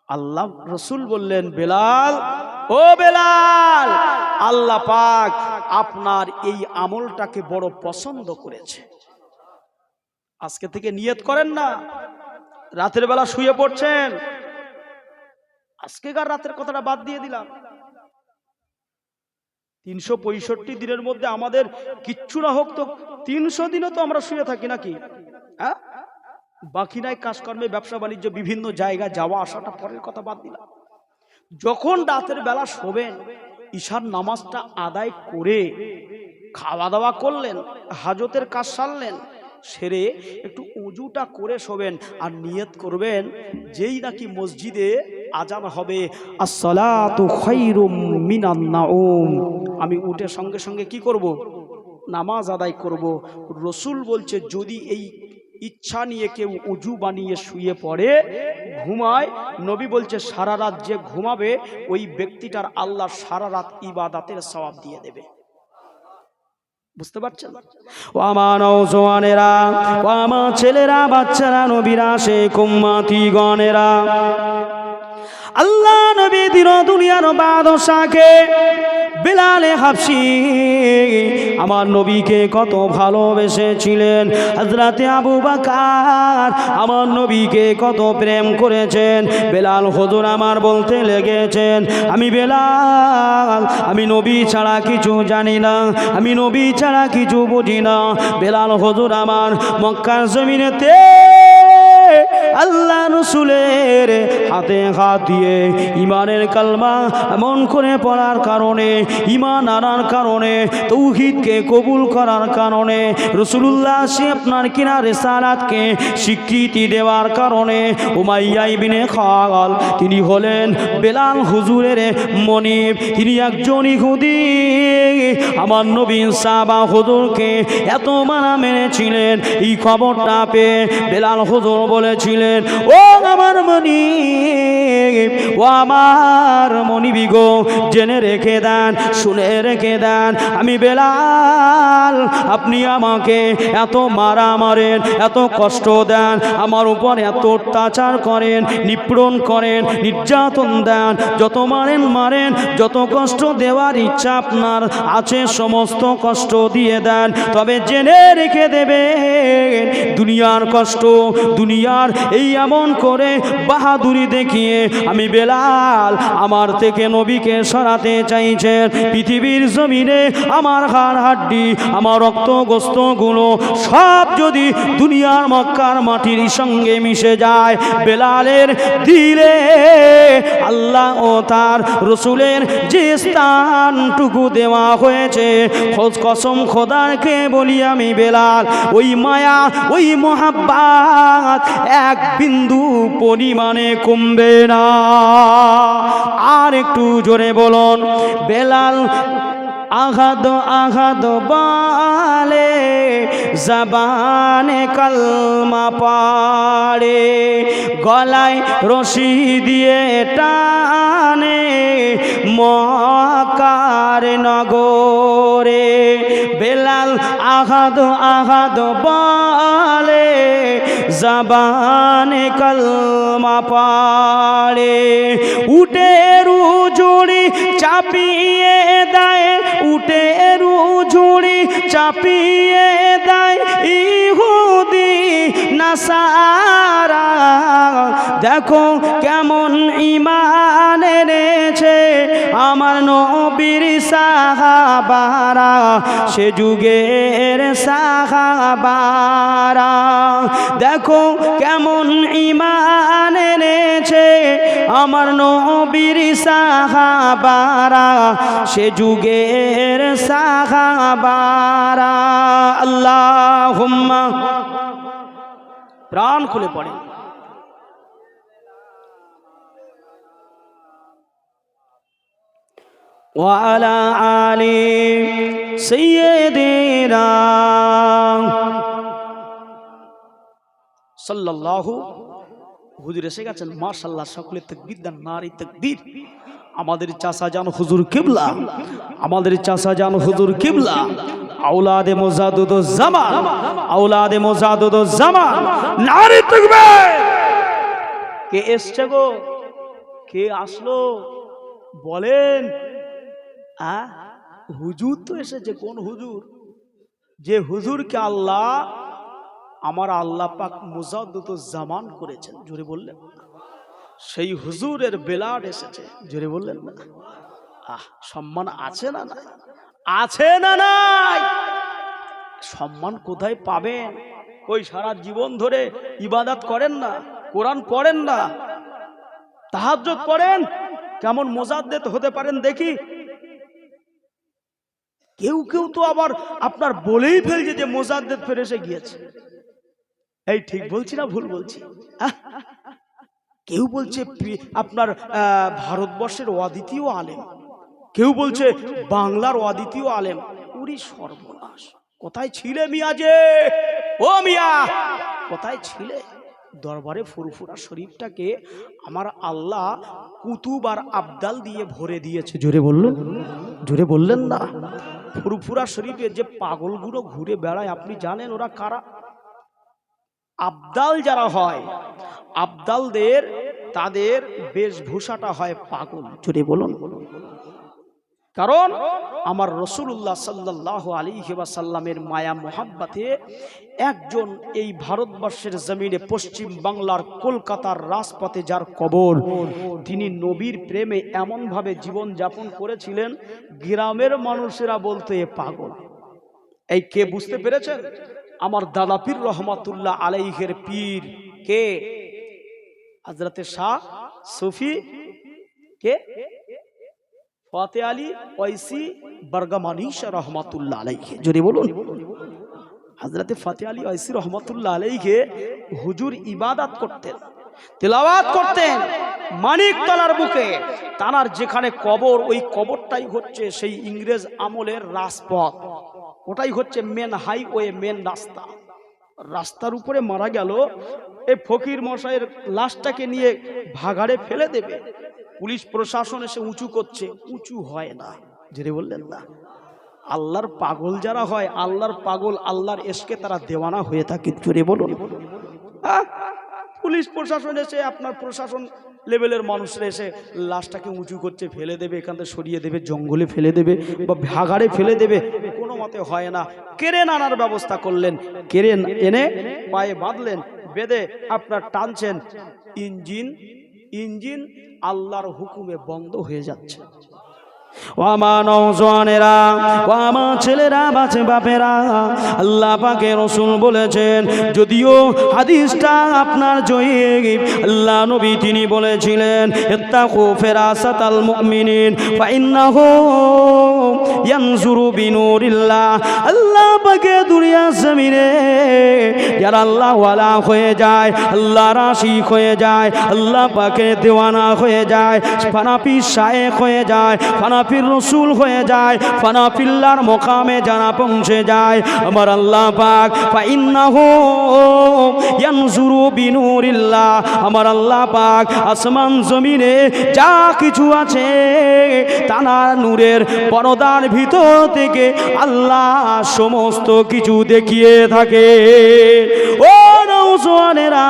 S1: আল্লাহ রসুল বললেন, বেলাল, ও বেলাল, আল্লাহ পাক আপনার এই আমলটাকে বড় পছন্দ করেছে। আজকে থেকে নিয়ত করেন না, রাতের বেলা শুয়ে পড়ছেন, আজকেকার রাতের কথাটা বাদ দিয়ে দিলাম। 365 দিনের মধ্যে আমাদের কিচ্ছু না হোক তো 300 দিনও তো আমরা শুয়ে থাকি নাকি? হ্যাঁ, বাকি নাই কাজকর্মে, ব্যবসা বাণিজ্য, বিভিন্ন জায়গায় যাওয়া আসাটা পরের কথা, বাদ দিলাম। যখন রাতের বেলা শোবেন, ঈশার নামাজটা আদায় করে খাওয়া দাওয়া করলেন, হাজতের কাজ সারলেন, সেরে একটু ওযুটা করে শোবেন, আর নিয়ত করবেন যেই নাকি মসজিদে আজান হবে আসসালাতু খায়রুম মিনান নাউম, আমি উঠে সঙ্গে সঙ্গে কি করব? নামাজ আদায় করব। রসুল বলছে যদি এই ইচ্ছা নিয়ে কেউ ওযু বানিয়ে শুয়ে পড়ে, ঘুমায়, নবী বলছে সারা রাত যে ঘুমাবে ওই ব্যক্তিটার আল্লাহ সারা রাত ইবাদতের সওয়াব দিয়ে দেবে। বুঝতে পারছেন? ও আমার নওজওয়ানেরা, ও আমার ছেলেরা, বাচ্চারা, নবীরা, শেখ উম্মতি গণেরা, আল্লাহ নবী দিন দুনিয়ার বাদশাকে বেলালে হাবশি আমার নবীকে কত ভালোবেসেছিলেন। হযরতে আবু বকর আমার নবীকে কত প্রেম করেছেন। বেলাল হুজুর আমার বলতে লেগেছেন, আমি বেলাল, আমি নবী ছাড়া কিছু জানি না, আমি নবী ছাড়া কিছু বুঝি না। বেলাল হুজুর আমার মক্কার জমিনেতে আল্লাহ রসুলের হাতে হাত দিয়ে ইমানের কালমা এমন করে পড়ার কারণে, ইমান আনার কারণে, তৌহিদকে কবুল করার কারণে, রসুলুল্লাহ সে আপনার কিনা রিসালাতকে স্বীকৃতি দেওয়ার কারণে উমাইয়া ইবনে খালাল তিনি হলেন বেলাল হুজুরের মনিব। তিনি একজন ইহুদি। আমার নবী সাহাবা হুজুরকে এত মানা মেনেছিলেন, এই খবরটা পেয়ে বেলাল হুজুর বলেছিলেন, ও আমার মনিব, ও আমার মনিবি গো, জেনে রেখে দেন, শুনে রেখে দেন, আমি বেলাল, আপনি আমাকে এত মারা মারেন, এত কষ্ট দেন, আমার উপর এত অত্যাচার করেন, নিপীড়ন করেন, নির্যাতন দেন, যত মারেন মারেন, যত কষ্ট দেওয়ার ইচ্ছা আপনার আছে সমস্ত কষ্ট দিয়ে দেন, তবে জেনে রেখে দেবেন দুনিয়ার কষ্ট, দুনিয়ার এই এমন করে বাহাদুরি দেখিয়ে আমি বেলাল আমার থেকে নবীকে সরাতে চাইছেন। পৃথিবীর জমিনে আমার হাড় হাড্ডি, আমার রক্ত গোস্তগুলো সব যদি দুনিয়ার মক্কার মাটির সঙ্গে মিশে যায়, বেলালের দিলে আল্লাহ ও তার রসুলের যে স্থানটুকু দেওয়া হয়েছে, খোঁজ কসম খোদাকে বলি আমি বেলাল, ওই মায়া, ওই মোহাব্বত এক বিন্দু পরিমাণে কমবে না। আর একটু জোরে বলুন, বেলাল আঘাত আঘাত বলে জবানে কালমা পাড়ে, গলায় রশি দিয়ে টানে মক্কার নগরে। বেলাল আঘাত আঘাত বলে জবানে কালমা পাড়ে, উটের জুড়ি চাপিয়ে দেয়, উটের জুড়ি চাপিয়ে দেয় ইহুদি নাসারা। দেখো কেমন ঈমান এনেছে আমার নবীর সাহাবারা, সে যুগের সাহাবারা। দেখো কেমন ঈমান এনেছে আমার নবীর সাহাবারা, সে যুগের সাহাবারা। আল্লাহুম্মা, প্রাণ খুলে পড়ে ওয়ালা আলি সাইয়্যিদিনা সাল্লাল্লাহু। হুজুর এসে গেছেন, মাশাআল্লাহ, সকলে তাকবীর দেন, নারী তাকবীর। আমাদের চাচা জান হুজুর কিবলা, আমাদের চাচা জান হুজুর কিবলা, আওলাদে মুজাদ্দিদুজ জামান, আওলাদে মুজাদ্দিদুজ জামান, নারী তাকবীর। কে এসছে গো? কে আসলো বলেন? হুজুর তো এসেছে। কোন হুজুর? যে হুজুরকে আল্লাহ, আমার আল্লাহ পাক মুজাদ্দিদুজ জামান করেছেন। জোরে বললেন? সেই হুজুরের বেলাল এসেছে। জোরে বললেন না? সম্মান আছে না নাই? আছে না নাই? সম্মান কোথায় পাবেন? ওই সারা জীবন ধরে ইবাদত করেন না, কোরআন পড়েন না, তাহাজ্জুদ পড়েন, কেমন মুজাদ্দিদ হতে পারেন দেখি? কেউ কেউ তো আবার আপনার বলেই ফেলছে যে মুজাদ্দিদ ফিরে এসে গিয়েছে। এই ঠিক বলছি না ভুল বলছি? কেউ বলছে আপনার ভারতবর্ষের অদ্বিতীয় আলেম, কেউ বলছে বাংলার অদ্বিতীয় আলেম। উরি সর্বনাশ! কোথায় ছিলে মিয়া? যে ও মিয়া, কোথায় ছিলে? দরবারে ফুরফুরা শরীফটাকে আমার আল্লাহ কুতুব আর আবদাল দিয়ে ভরে দিয়েছে। জোরে বললেন? জোরে বললেন না? ফুরফুরা শরীফে যে পাগলগুলো ঘুরে বেড়ায়, আপনি জানেন ওরা কারা? আবদাল যারা হয়, আবদালদের তাদের বেশভূষাটা হয় পাগল। জোরে বলুন। কারণ আমার রাসূলুল্লাহ সাল্লাল্লাহু আলাইহি ওয়াসাল্লামের মায়া মোহাব্বতে একজন এই ভারতবর্ষের জমিনে পশ্চিম বাংলার কলকাতার রাজপথে যার কবর, তিনি নবীর প্রেমে এমন ভাবে জীবন যাপন করেছিলেন, গ্রামের মানুষেরা বলতো এ পাগল। এই কে বুঝতে পেরেছেন? আমার দাদা পীর রহমাতুল্লাহ আলাইহির পীর কে? হযরতে শাহ সুফি কে? ফাতে আলী ওয়াইসি বরগমানী শাহ রহমাতুল্লাহ আলাইহি। জোরে বলুন। হযরতে ফাতে আলী ওয়াইসি রহমাতুল্লাহ আলাইহি হুজুর ইবাদত করতেন, তিলাওয়াত করতেন মানিকতলার বুকে। তানার যেখানে কবর, ওই কবরটাই হচ্ছে সেই ইংরেজ আমলের রাজপথ, ওটাই হচ্ছে মেন হাইওয়ে, মেন রাস্তা। রাস্তার উপরে মারা গেল, এই ফকির মশাইয়ের লাশটাকে নিয়ে ভাগাড়ে ফেলে দেবে, পুলিশ প্রশাসন এসে উঁচু করছে, উঁচু হয় না। জেনে বললেন না? আল্লাহর পাগল যারা হয়, আল্লাহর পাগল, আল্লাহর এশকে তারা দেওয়ানা হয়ে থাকে। জোরে বলুন। পুলিশ প্রশাসন এসে, আপনার প্রশাসন লেভেলের মানুষরা এসে লাশটাকে উঁচু করছে, ফেলে দেবে, এখান থেকে সরিয়ে দেবে, জঙ্গলে ফেলে দেবে বা ভাগাড়ে ফেলে দেবে, কোনো মতে হয় না। কেরেন আনার ব্যবস্থা করলেন, কেরেন এনে পায়ে বাঁধলেন, বেঁধে আপনার টানছেন, ইঞ্জিন আল্লাহর হুকুমে বন্ধ হয়ে যাচ্ছে। ও আমার নওজওয়ানেরা, ও আমার ছেলেরা, বাচ্চা বাপেরা, আল্লাহ পাকের রাসূল বলেছেন, যদিও হাদিসটা আপনার জয়ীফ, আল্লাহ নবী তিনি বলেছিলেন, ইত্তাকু ফিরাসাতাল মুমিনিন ফাইন্নাহু ইয়ানজুরু বিনুরিল্লাহ। আল্লাহ পাকের দুনিয়া জমিনে যারা আল্লাহ ওয়ালা হয়ে যায়, আল্লাহর আশিক হয়ে যায়, আল্লাহ পাকের দেওয়ানা হয়ে যায়, ফানাফি শায়েখ হয়ে যায়, ফানাফির রসুল হয়ে যায়, ফানাফিল্লার মোকামে যারা পৌঁছে যায়, আমার আল্লাহ পাক ফাইন্নাহু ইয়ানজুরু বিনুরিল্লাহ, আমার আল্লাহ পাক আসমান জমিনে যা কিছু আছে তানা নূরের পর্দার ভিতর থেকে আল্লাহ সমস্ত কিছু দেখিয়ে থাকে। ও নওজওয়ানেরা,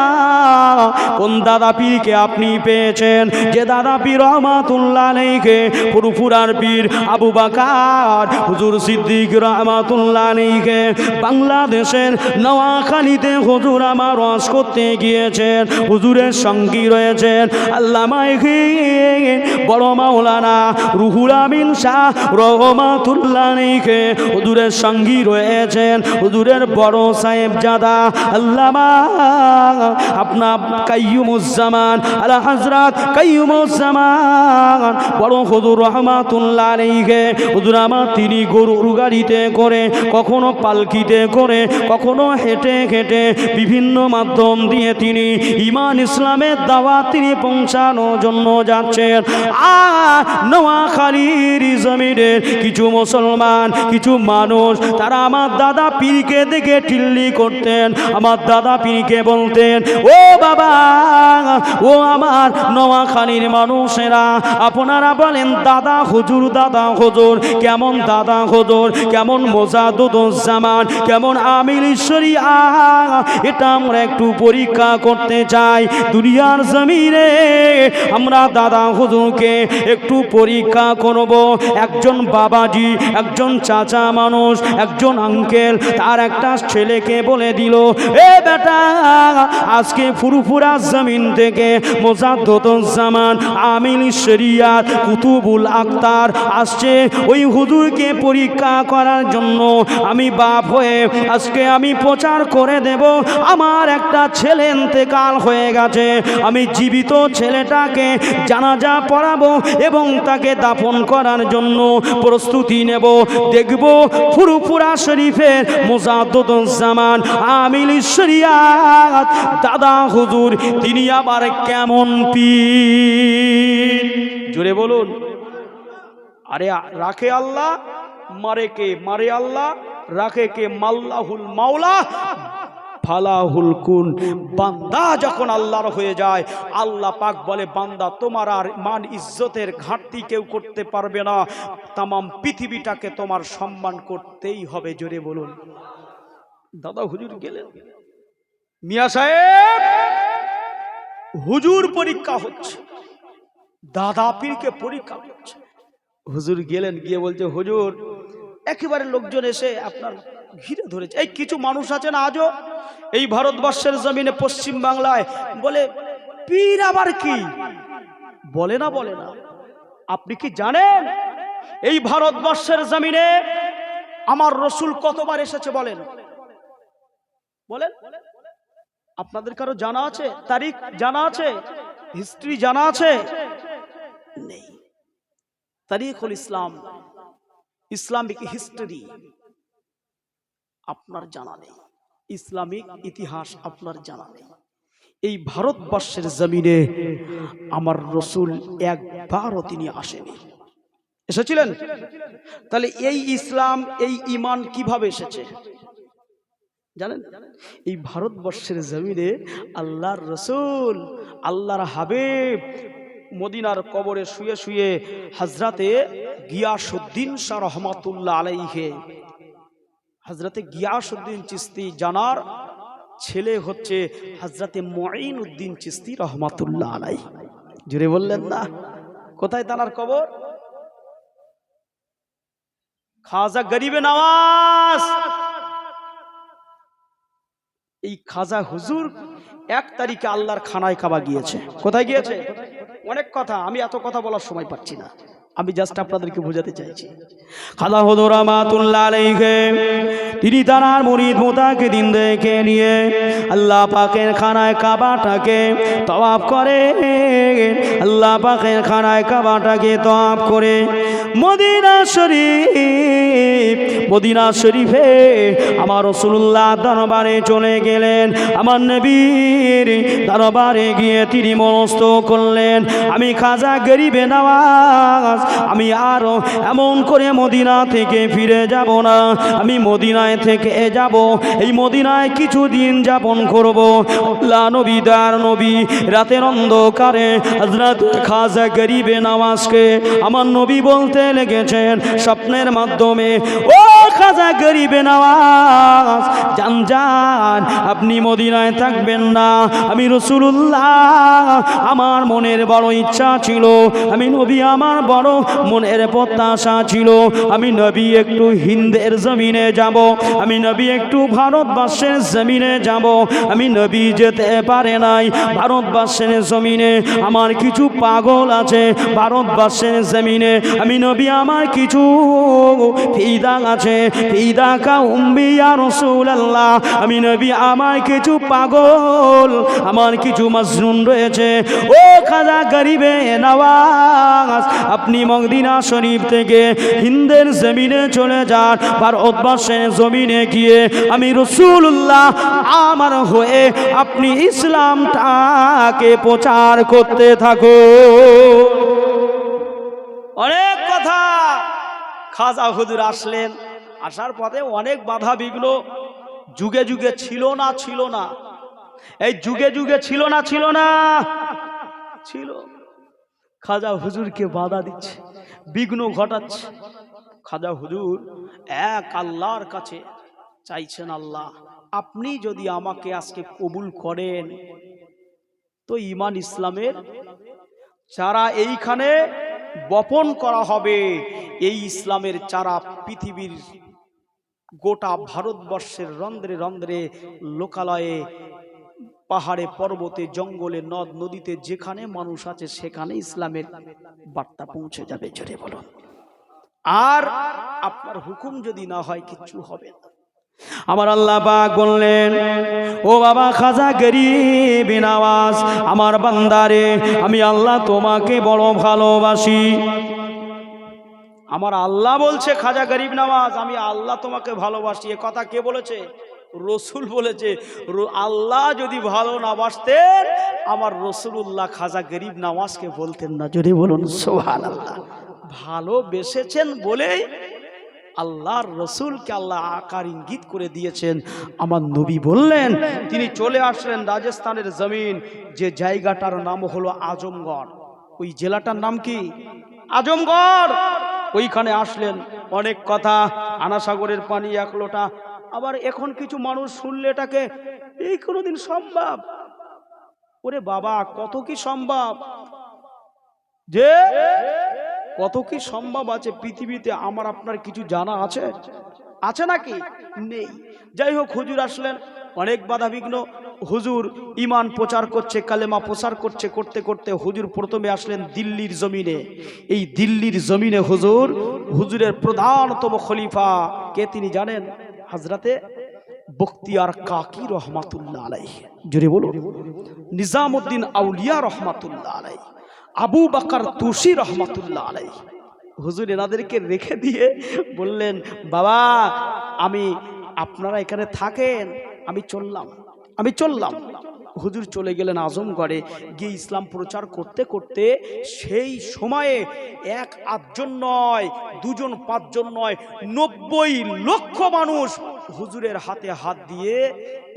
S1: কোন দাদা পীরকে আপনি পেয়েছেন? যে দাদা পীর রহমাতুল্লাহ আলাইহি ফুরফুরার পীর আবু বকর হুজুর সিদ্দিক রহমাতুল্লাহ আলাইহি বাংলাদেশের নোয়াখালীতে হুজুর আমার ওয়াজ করতে গিয়েছেন। হুজুরের সঙ্গী রয়েছেন আল্লামা বড় মাওলানা রুহুল আমিন শাহ রহমাতুল্লাহ আলাইহি, হুজুরের সঙ্গী রয়েছেন হুজুরের বড় সাহেবজাদা আল্লামা আপনার কাইয়ুমুজ্জামান আলা হযরত কাইয়ুমুজ্জামান বড় হুজুর রহমাতুল্লাহ আলাইহি। হুজুর আমার তিনি গরুর গাড়িতে করে, কখনো পালকিতে করে, কখনো হেঁটে হেঁটে বিভিন্ন মাধ্যম দিয়ে তিনি ঈমান ইসলামের দাওয়াত তিনি পৌঁছানোর জন্য যাচ্ছেন। আর নোয়াখালীর জমিনের কিছু মুসলমান, কিছু মানুষ, তারা আমার দাদা পীরকে দেখে টিল্লি করতেন, আমার দাদা পীরকে বলতেন, ও বাবা, ও আমার নোয়াখালীর মানুষেরা, আপনারা বলেন দাদা হুজুর, দাদা হুজুর কেমন, দাদা হুজুর কেমন, মোজাদ্দুজ্জামান কেমন, আমিল শরিয়া, এটা আমরা একটু পরীক্ষা করতে চাই। দুনিয়ার জমিনে আমরা দাদা হুজুরকে একটু পরীক্ষা করব। একজন বাবাজি, একজন চাচা মানুষ, একজন আঙ্কেল তার একটা ছেলেকে বলে দিল, এ বেটা, আজকে ফুরফুরা জমিন থেকে মোজাদ্দুজ্জামান আমিল শরিয়াত কুতুবুল আক্তার আসছে, ওই হুজুরকে পরীক্ষা করার জন্য আমি বাপ হয়ে আজকে আমি প্রচার করে দেব, আমার একটা ছেলে ইন্তেকাল হয়ে গেছে, আমি জীবিত ছেলেটাকে জানাজা পড়াবো এবং তাকে দাফন করার জন্য প্রস্তুতি নেব। দেখব ফুরফুরা শরীফের মোজাদ্দুজ্জামান আমিল শরিয়াত দাদা হুজুর তিনি আবার কেমন পীর। জোরে বলুন। আরে রাখে আল্লাহ, মারে কে? মারে আল্লাহ, রাখে কে? মাল্লাহুল মাওলা ফালাহুল কুন। বান্দা যখন আল্লাহর হয়ে যায়, আল্লাহ পাক বলে, বান্দা তোমার আর মান ইজ্জতের ঘাটতি কেউ করতে পারবে না, তামাম পৃথিবীটাকে তোমার সম্মান করতেই হবে। জোরে বলুন। দাদা হুজুর গেলেন, মিয়া সাহেব হুজুর পরীক্ষা হচ্ছে, দাদা পীরকে পরীক্ষা হচ্ছে। হুজুর গেলেন, গিয়ে বলছে হুজুর একেবারে লোকজন এসে আপনার ঘিরে ধরেছে। এই কিছু মানুষ আছেন আজও এই ভারতবর্ষের জমিনে পশ্চিম বাংলায় বলে পীর আবার কি বলে না, বলে না। আপনি কি জানেন এই ভারতবর্ষের জমিনে আমার রসুল কতবার এসেছে বলেন? বলেন, আপনাদের কারো জানা আছে? তারিখ জানা আছে? হিস্ট্রি জানা আছে? নেই। তারিখুল ইসলাম, ইসলামিক হিস্ট্রি আপনার জানা নেই, ইসলামিক ইতিহাস আপনার জানা নেই। এই ভারতবর্ষের জমিনে আমার রসুল একবারও তিনি আসেনি। এসেছিলেন? তাহলে এই ইসলাম, এই ঈমান কিভাবে এসেছে জানেন? এই ভারতবর্ষের জমিনে আল্লাহর রসুল, আল্লাহর হাবিব মদিনার কবরে শুয়ে শুয়ে হযরতে গিয়াসউদ্দিন শাহ রহমাতুল্লাহ আলাইহি, হযরতে গিয়াসউদ্দিন চিশতি জানার ছেলে হচ্ছে হযরতে মুঈনউদ্দিন চিশতি রহমাতুল্লাহ আলাইহি। জুড়ে বললেন না? কোথায় তার কবর? খাজা গরিবে নওয়াজ। এই খাজা হুজুর 1 তারিখে আল্লাহর খানায় কাবা গিয়েছে। কোথায় গিয়েছে? অনেক কথা, আমি এত কথা বলার সময় পাচ্ছি না, আমি জাস্ট আপনাদেরকে বোঝাতে চাইছি। খাজা হুজুর রহমাতুল্লাহ আলাইহি তিনি তার মুরিদ মুতাকিদিন দেখে নিয়ে আল্লাহ পাকের খানায় কাবাটাকে তওয়াফ করে, আল্লাহ পাকের খানায় কাবাটাকে তওয়াফ করে মদিনা শরীফ, মদিনা শরীফে আমার রাসূলুল্লাহ দরবারে চলে গেলেন। আমার নবীর দরবারে গিয়ে তিনি মনস্থ করলেন, আমি খাজা গরিবে নওয়াজ আমি আরো এমন করে মদিনা থেকে ফিরে যাব না, আমি মদিনায় থেকে যাব, এই মদিনায় কিছুদিন যাপন করব। আল্লাহ নবী দার নবী রাতের অন্ধকারে হযরত খাজা গরিবে নওয়াজকে আমার নবী বলতে লেগেছেন স্বপ্নের মাধ্যমে, ও খাজা গরিবে নওয়াজ জান জান, আপনি মদিনায় থাকবেন না। আমি রাসূলুল্লাহ আমার মনের বড় ইচ্ছা ছিল, আমি নবী আমার বড় মনের প্রত্যাশা ছিল, আমি নবী একটু হিন্দের জমিনে যাব, আমি নবী একটু ভারতবর্ষের জমিনে যাব। আমি নবী যেতে পারে নাই ভারতবর্ষের জমিনে, আমার কিছু পাগল আছে ভারতবর্ষের জমিনে, আমি নবী আমার কিছু ফিদা আছে, ফিদা কা উম্মি ইয়া রাসূলুল্লাহ, আমি নবী আমার কিছু পাগল, আমার কিছু মাজনুন রয়েছে। ও খাজা গরিবে নওয়াজ আপনি মদিনা শরীফ থেকে হিন্দের জমিনে চলে যান, ভারতবর্ষের জমিনে গিয়ে আমি রাসূলুল্লাহ আমার হয়ে আপনি ইসলামটাকে প্রচার করতে থাকো। অনেক কথা। খাজা হুজুর আসলেন, আসার পথে অনেক বাধা বিঘ্ন যুগে যুগে ছিল না, ছিল না, এই যুগে যুগে ছিল না, ছিল না, ছিল। খাজা হুজুরকে বাধা দিচ্ছে, বিঘ্ন ঘটাচ্ছে। খাজা হুজুর এক আল্লাহর কাছে চাইছেন, আল্লাহ আপনি যদি আমাকে আজকে কবুল করেন তো ঈমান ইসলামের চারা এইখানে বপন করা হবে, এই ইসলামের চারা পৃথিবীর গোটা ভারতবর্ষের রন্ধ্রে রন্ধ্রে লোকালয়ে পাহাড়ে পর্বতে জঙ্গলে নদ নদীতে যেখানে মানুষ আছে সেখানে ইসলামের বার্তা পৌঁছে যাবে। জোরে বলুন। আর আপনার হুকুম যদি না হয় কিচ্ছু হবে না। আমার আল্লাহ পাক বললেন, ও বাবা খাজা গরিবে নওয়াজ আমার বান্দারে, আমি আল্লাহ তোমাকে বড় ভালোবাসি। আমার আল্লাহ বলছে খাজা গরিব নওয়াজ আমি আল্লাহ তোমাকে ভালোবাসি। এ কথা কে বলেছে? রসুল বলেছে। আল্লাহ যদি ভালো না বাসতেন আমার রাসূলুল্লাহ খাজা গরিব নওয়াজকে বলতেন না। জোরে বলুন সুবহানাল্লাহ। ভালোবেসেছেন বলেই আল্লাহর রসুলকে আল্লাহ আকার ইঙ্গিত করে দিয়েছেন। আমার নবী বললেন, তিনি চলে আসলেন রাজস্থানের জমিন, যে জায়গাটার নাম হলো আজমগড়। ওই জেলাটার নাম কি? আজমগড়। ওইখানে আসলেন। অনেক কথা, আনাসাগরের পানি 1 লোটা। আবার এখন কিছু মানুষ শুনলে এটাকে এই কোনোদিন সম্ভব, ওরে বাবা, কত কি সম্ভব, যে কত কি সম্ভব আছে পৃথিবীতে, আমার আপনার কিছু জানা আছে? আছে নাকি? নেই। যাই হোক, হুজুর আসলেন, অনেক বাধা বিঘ্ন। হুজুর ইমান প্রচার করছে, কালেমা প্রচার করছে, করতে করতে হুজুর প্রথমে আসলেন দিল্লির জমিনে। এই দিল্লির জমিনে হুজুরের প্রধানতম খলিফা কে তিনি জানেন? হযরতে বখতিয়ার কাকি রহমাতুল্লাহ আলাইহি। জোরে বলো। নিজামউদ্দিন আউলিয়া রহমাতুল্লাহ আলাইহি, আবু বকর তুসি রহমাতুল্লাহ আলাইহি। হুজুর এনাদেরকে রেখে দিয়ে বললেন, বাবা আপনারা এখানে থাকেন, আমি চললাম। হুজুর চলে গেলেন আজমগড়ে, গিয়ে ইসলাম প্রচার করতে করতে সেই সময়ে 1-8 জন নয়, 2 জন 5 জন নয়, 90 লক্ষ মানুষ হুজুরের হাতে হাত দিয়ে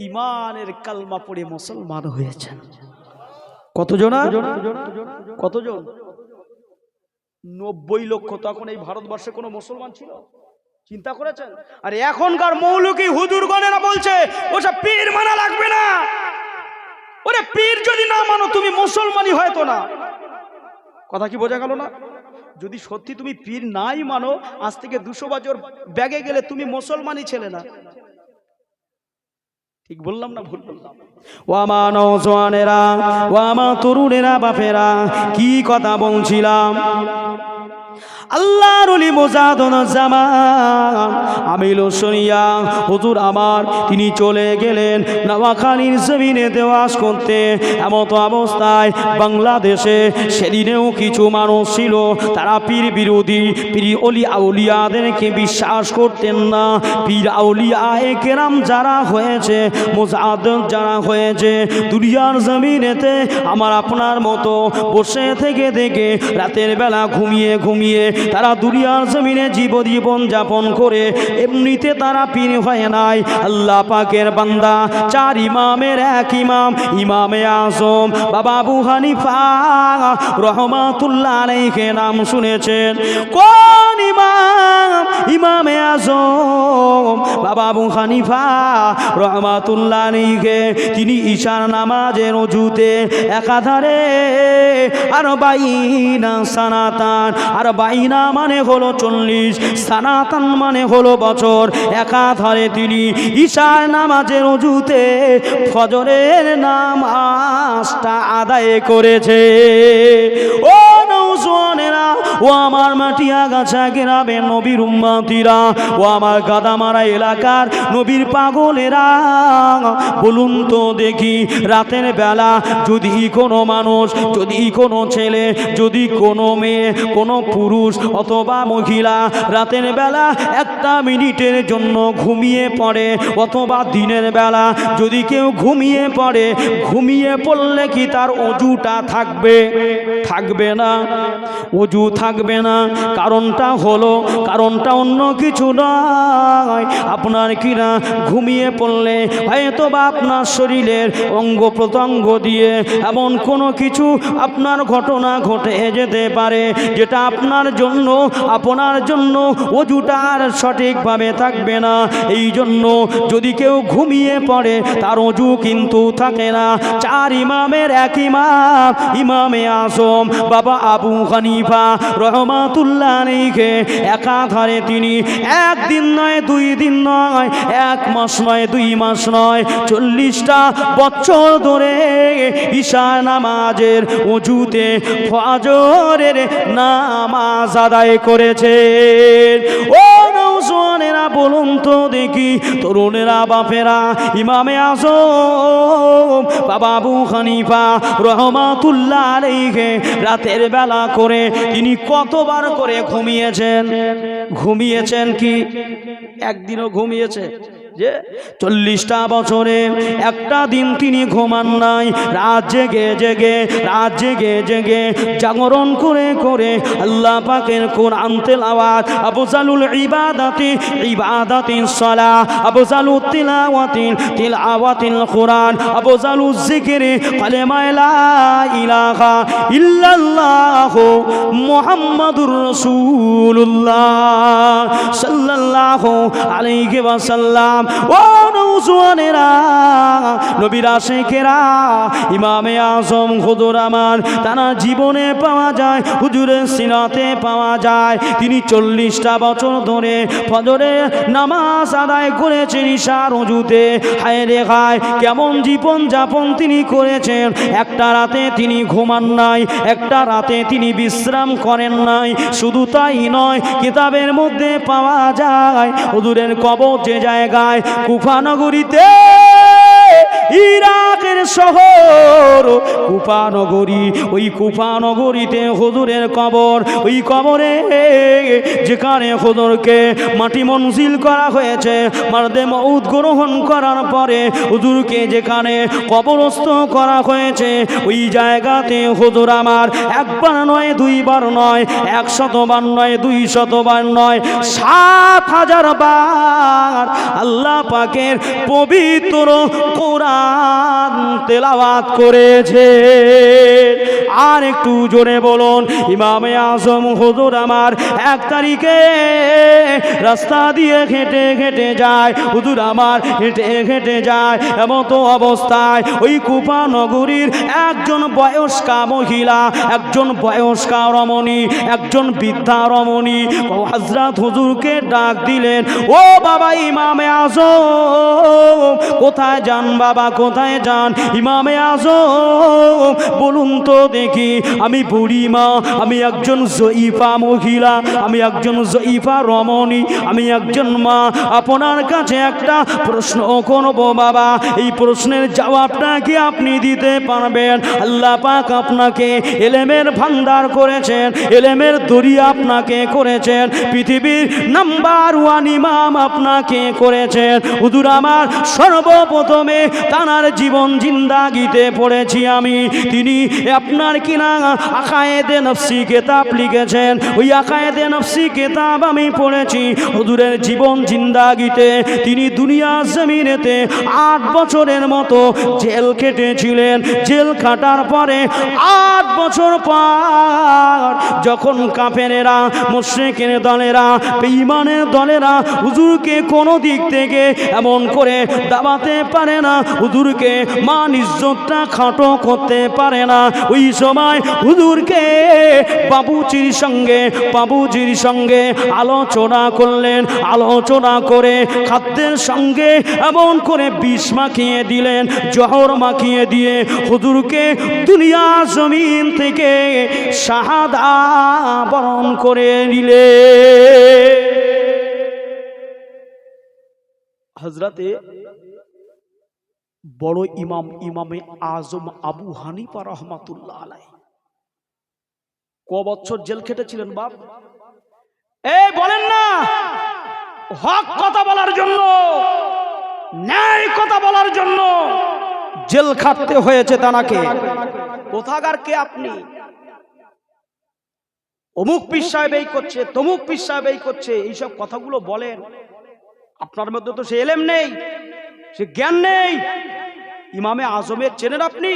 S1: ইমানের কালমা পড়ে মুসলমান হয়েছেন। কতজন? 90 লক্ষ। তখন এই ভারতবর্ষে কোনো মুসলমান ছিল? চিন্তা করেছেন? আর এখনকার মৌলভী হুজুরগণেরা বলছে ওসব পীর মানা লাগবে না। ওরে পীর যদি না মানো তুমি মুসলমানই হয়তো না। কথা কি বোঝা গেল না? যদি সত্যি তুমি পীর নাই মানো, আজ থেকে 200 বছর ব্যাগে গেলে তুমি মুসলমানই ছেলে না। ঠিক বললাম না ভুল বললাম? ও আমার নওজওয়ানেরা, ও আমার তরুণেরা, বাপেরা, কি কথা বলছিলাম? আল্লাহর ওলি মুজাদুজ্জামান আমিল শুনিয়া হুজুর আমার তিনি চলে গেলেন নোয়াখালীর জমিনে দেওয়াজ করতে। এমত অবস্থায় বাংলাদেশে সেদিনেও কিছু মানুষ ছিল, তারা পীর বিরোধী, পীর ওলি আউলিয়াদেরকে বিশ্বাস করতেন না। পীর আউলিয়ায়ে কেরাম যারা হয়েছে, মুজাদ্দিদ যারা হয়েছে দুনিয়ার জমিনেতে, আমার আপনার মতো বসে থেকে রাতের বেলা ঘুমিয়ে তারা দুনিয়ার জমিনে জীবন যাপন করে, এমনিতে তারা পীর হয় নাই। আল্লাহ পাকের বান্দা, 4 ইমামের এক ইমাম, ইমামে আজম বাবা আবু হানিফা রহমাতুল্লাহ আলাইহি নাম শুনেছেন? কোন ইমাম? ইমামে আজম বাবা আবু হানিফা রহমাতুল্লাহ আলাইহি। তিনি ঈশার নামাজের ওযুতে একাধারে আর 42 সানাতান, আর 42 মানে হলো 40, সানাতান মানে হলো বছর, একাধারে তিনি ঈশার নামাজের ওযুতে ফজরের নামাজটা আদায় করেছে। ও নওজওয়ানেরা, ও আমার মাটিয়া গাছা গ্রামের নবীর উম্মতিরা, ও আমার গাদামারা এলাকার নবীর পাগলেরা, বলুন তো দেখি, রাতের বেলা যদি কোনো মানুষ, যদি কোনো ছেলে, যদি কোনো মেয়ে, কোনো পুরুষ অথবা মহিলা রাতের বেলা 1 মিনিটের জন্য ঘুমিয়ে পড়ে, অথবা দিনের বেলা যদি কেউ ঘুমিয়ে পড়ে, ঘুমিয়ে পড়লে কি তার ওযুটা থাকবে না? ওযু থাকবে না। কারণটা অন্য কিছু নয়, আপনার কিনা ঘুমিয়ে পড়লে হয়তো বা আপনার শরীরের অঙ্গ প্রত্যঙ্গ দিয়ে এমন কোনো কিছু আপনার ঘটনা ঘটে যেতে পারে, যেটা আপনার জন্য ওযুটা আর সঠিকভাবে থাকবে না। এই জন্য যদি কেউ ঘুমিয়ে পড়ে তার ওযু কিন্তু থাকে না। 4 ইমামের এক ইমাম, ইমামে আজম বাবা আবু হানিফা রহমাতুল্লাহ আলাইহি, একাধারে তিনি 1 দিন নয়, 2 দিন নয়, 1 মাস নয়, 2 মাস নয়, 40টা বছর ধরে ঈশা নামাজের ওযুতে ফজরের নামাজ আদায় করেছে। ও নওজওয়ানেরা, বলুন তো দেখি, তরুণেরা, বাপেরা, ইমামে আজম বাবা আবু হানিফা রহমাতুল্লাহ আলাইহি রাতের বেলা করে তিনি কতবার করে ঘুমিয়েছেন কি একদিনও ঘুমিয়েছে? যে 40টা বছরে একটা দিন তিনি ঘুমান নাই। রাত জেগে জাগরণ করে আল্লাহ পাকের কোরআন তেলাওয়াত, আফজালুল ইবাদাতিস সালাহ, আফজালুত তিলাওয়াতিল কোরআন, আফজালুজ যিকরি কালেমা লা ইলাহা ইল্লাল্লাহ মুহাম্মাদুর রাসূলুল্লাহ সাল্লাল্লাহু আলাইহি ওয়াসাল্লাম ও নৌজওয়ানেরা, নবীর আশিকেরা, ইমামে আজম হুজুর আমার তার জীবনে পাওয়া যায়, হুজুরের সিরাতে পাওয়া যায়। তিনি 40টা বছর ধরে ফজরে নামাজ আদায় করেছেন ইশার ওযুতে। হায় রে হায়, কেমন জীবন যাপন তিনি করেছেন। একটা রাতে তিনি ঘুমান নাই, একটা রাতে তিনি বিশ্রাম করেন নাই। শুধু তাই নয়, কিতাবের মধ্যে পাওয়া যায় হুজুরের কবর যে জায়গায় কুফা নগরীতে, ইরাকের শহর কুফা নগরী, ওই কুফা নগরীতে হুজুরের কবর। ওই কবরে যেখানে হুজুরকে মাটি মনজিল করা হয়েছে, মারদে মউত গ্রহণ করার পরে হুজুরকে যেখানে কবরস্থ করা হয়েছে, ওই জায়গাতে হুজুর আমার একবার নয়, দুইবার নয়, 100 বার নয়, 200 বার নয়, 7000 বার আল্লাহ পাকের পবিত্র কোরআন তেলাওয়াত করেছে। আর একটু জোরে বলুন, ইমামে আজম হুজুর আমার 1 তারিখে রাস্তা দিয়ে হেঁটে হেঁটে যায়, হুজুর আমার হেঁটে হেঁটে যায়। এমত অবস্থায় ওই কুফা নগরীর একজন বয়স্কা মহিলা, একজন বয়স্কা রমণী, একজন বৃদ্ধা রমণী হযরত হুজুরকে ডাক দিলেন, ও বাবা ইমামে আজম, কোথায় যান বাবা, কোথায় যান? ইমামে আজম বলুন তো দেখি, আমি বুড়ি মা, আমি একজন জয়ীফা মহিলা, আমি একজন জয়ীফা রমণী, আমি একজন মা, আপনার কাছে একটা প্রশ্ন করব বাবা। এই প্রশ্নের জবাবটা কি আপনি দিতে পারবেন? আল্লাহ পাক আপনাকে ইলমের ভান্ডার করেছেন, ইলমের দরিয়া আপনাকে করেছেন, পৃথিবীর নাম্বার 1 ইমাম আপনাকে করেছেন। হুজুর আমার সর্বপ্রথমে তার জীবন জিন্দাগিতে পড়েছি আমি। তিনি আপনার কিনা আকায়েদে নফসি কিতাব লিখেছেন, ওই আকায়েদে নফসি কিতাব আমি পড়েছি। হুজুরের জীবন জিন্দাগিতে তিনি দুনিয়া জমিনেতে 8 বছরের মতো জেল কেটেছিলেন। জেল কাটার পরে 8 বছর পর যখন কাফেরেরা, মুশরিকের দলেরা, বেঈমানের দলেরা হুজুরকে কোনো দিক থেকে এমন করে দাবাতে পারে না, হুজুরকে মান ইজ্জতটা খাটো করতে পারে না, ওই সময় হুজুরকে বাবুজির সঙ্গে আলোচনা করলেন। আলোচনা করে খাদ্যের সঙ্গে এমন করে বিষ মাখিয়ে দিলেন, জহর মাখিয়ে দিয়ে হুজুরকে দুনিয়া জমিন থেকে শাহাদা বরণ করে নিলে। হযরতে বড় ইমামে আজম আবু হানিফা রহমাতুল্লাহ আলাইহি ক বছর জেল খেটেছিলেন বাপ? বলেন না, হক কথা বলার জন্য, ন্যায় কথা বলার জন্য জেল খাটতে হয়েছে তানাকে। কোথাকার কে আপনি? অমুক পীর সাহেব এই করছে, তমুক পীর সাহেব এই করছে, এইসব কথাগুলো বলেন। আপনার মধ্যে তো সে এলেম নেই, সে জ্ঞান নেই। ইমামে আজমের চেনেন আপনি?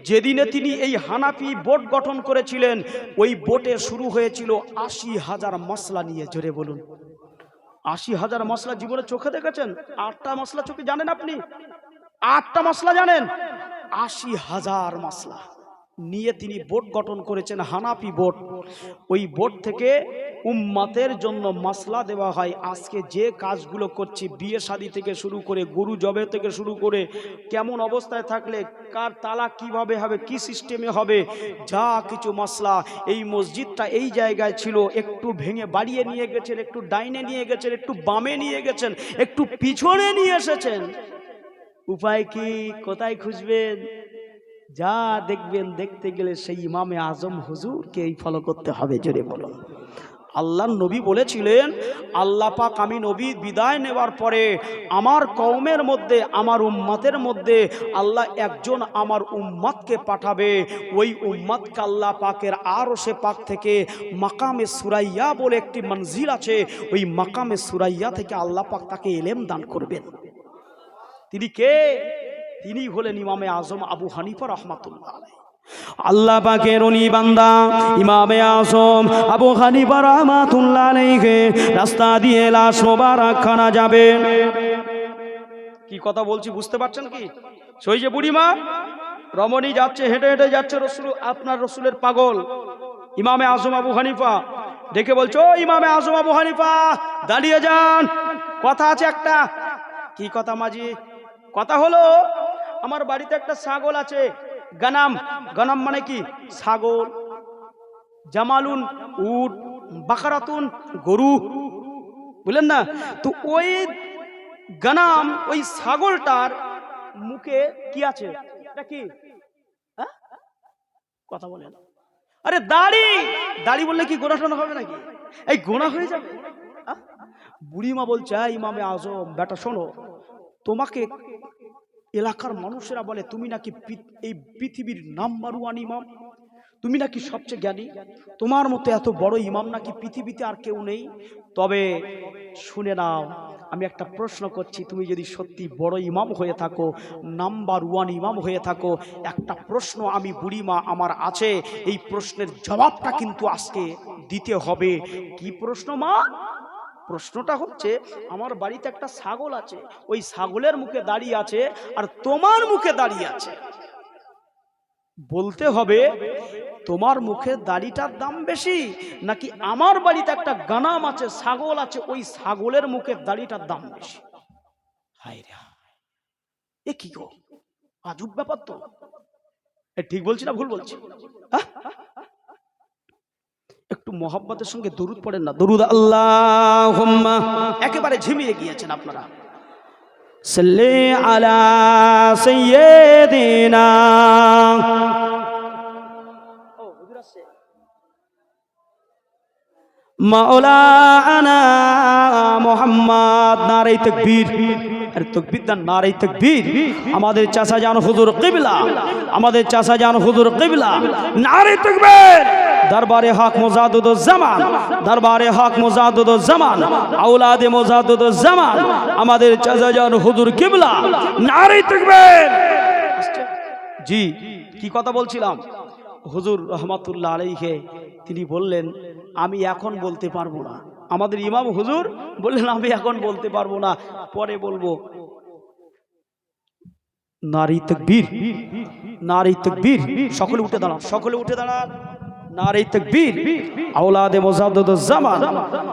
S1: যেদিনে তিনি এই হানাফি বোর্ড গঠন করেছিলেন, ওই বোর্ডে শুরু হয়েছিল 80,000 মশলা নিয়ে। জোরে বলুন, 80,000 মশলা জীবনে চোখে দেখেছেন? 8টা মশলা চোখে জানেন আপনি? 8টা মশলা জানেন? 80,000 মশলা নিয়ে তিনি বোর্ড গঠন করেছেন, হানাফি বোর্ড। ওই বোর্ড থেকে উম্মতের জন্য মাসলা দেওয়া হয়। আজকে যে কাজগুলো করছি, বিয়ে শাদী থেকে শুরু করে, গরু জবে থেকে শুরু করে, কেমন অবস্থায় থাকলে কার তালাক কিভাবে হবে, কি সিস্টেমে হবে, যা কিছু মাসলা। এই মসজিদটা এই জায়গায় ছিল, একটু ভেঙে বাড়িয়ে নিয়ে গেছেন, একটু ডাইনে নিয়ে গেছেন, একটু বামে নিয়ে গেছেন, একটু পিছনে নিয়ে এসেছেন। উপায় কি? কোথায় খুঁজবেন? যা দেখবেন, দেখতে গেলে সেই ইমামে আজম হুজুরকে এই ফলো করতে হবে। জোরে বলুন। আল্লাহর নবী বলেছিলেন, আল্লাহ পাক আমি নবী বিদায় নেওয়ার পরে আমার কওমের মধ্যে, আমার উম্মতের মধ্যে আল্লাহ একজন আমার উম্মতকে পাঠাবে। ওই উম্মতকে আল্লাহ পাকের আরশে পাক থেকে মাকামে সুরাইয়া বলে একটি মনজিল আছে, ওই মাকামে সুরাইয়া থেকে আল্লাহ পাক তাকে ইলম দান করবেন। তিনি কে? তিনি হলেন ইমামে আজম আবু হানিফা রহমাতুল্লাহ আলাইহি। আল্লাহ পাকের ওলি বান্দা ইমামে আজম আবু হানিফা রাহমাতুল্লাহ আলাইহি রাস্তা দিয়ে লাশ মোবারক খানা যাবে। কি কথা বলছি বুঝতে পারছেন কি? সেই যে বুড়িমা রমণী যাচ্ছে, হেঁটে হেঁটে যাচ্ছে, রসুল আপনার রসুলের পাগল ইমামে আজম আবু হানিফা ডেকে বলছো, ইমামে আজম আবু হানিফা দাঁড়িয়ে যান, কথা আছে একটা। কি কথা মাঝি? কথা হলো আমার বাড়িতে একটা ছাগল আছে, গানাম। গানাম মানে কি? ছাগল। জামালুন উট, বাকারাতুন গরু, বুঝলেন না? তো ওই গানাম, ওই ছাগলটার মুখে কি আছে? এটা কি? হ্যাঁ? কথা বলে না। আরে দাড়ি। দাড়ি বললে কি গোনা টোনা হবে নাকি? এই গোনা হয়ে যাবে? বুড়িমা বলছে, ইমামে আজম বেটা শোনো, তোমাকে এলাকার মানুষেরা বলে তুমি নাকি এই পৃথিবীর নাম্বার ওয়ান ইমাম, তুমি নাকি সবচেয়ে জ্ঞানী, তোমার মতো এত বড় ইমাম নাকি পৃথিবীতে আর কেউ নেই। তবে শুনে নাও, আমি একটা প্রশ্ন করছি, তুমি যদি সত্যি বড় ইমাম হয়ে থাকো, নাম্বার ওয়ান ইমাম হয়ে থাকো, একটা প্রশ্ন আমি বুড়িমা আমার আছে, এই প্রশ্নের জবাবটা কিন্তু আজকে দিতে হবে। কি প্রশ্ন মা? প্রশ্নটা হচ্ছে, আমার বাড়িতে একটা ছাগল আছে, ওই ছাগলের মুখে দাঁড়িয়ে আছে আর তোমার মুখে দাঁড়িয়ে আছে। বলতে হবে তোমার মুখে দাড়িটার দাম বেশি, নাকি আমার বাড়িতে একটা গানাম আছে, ছাগল আছে, ওই ছাগলের মুখে দাড়িটার দাম বেশি। হায় রে, এ কি গো, আজব ব্যাপার তো। ঠিক বলছি না ভুল বলছি? একটু মোহাব্বতের সঙ্গে দরুদ পড়েন না, দরুদ আল্লাহুম্মা। একেবারে ঝিমিয়ে গিয়েছেন আপনারা। সাল্লি আলা সাইয়্যিদিনা। ও হুজুর আছে। মাওলানা মুহাম্মদ। নারে তাকবীর। আর তাকবীর দান, নারে তাকবীর। আমাদের চাচা জান হুজুর কিবলা, আমাদের চাচা জান হুজুর কিবলা, নারে তাকবীর। দরবারে হক মুজাদ্দিদুজ জামান, দরবারে হক মুজাদ্দিদুজ জামান, আওলাদে মুজাদ্দিদুজ জামান, আমাদের চাচা জান হুজুর কিবলা, নারে তাকবীর। জি, কি কথা বলছিলাম? হুজুর রহমাতুল্লাহ আলাইহি তিনি বললেন, আমি এখন বলতে পারবো না। আমাদের ইমাম হুজুর বললেন, আমি এখন বলতে পারবো না, পরে বলবো। নারে তাকবীর, নারে তাকবীর। সকলে উঠে দাঁড়ান, সকলে উঠে দাঁড়ান। নারে তাকবীর। আওলাদে মুজাদ্দিদুজ জামান।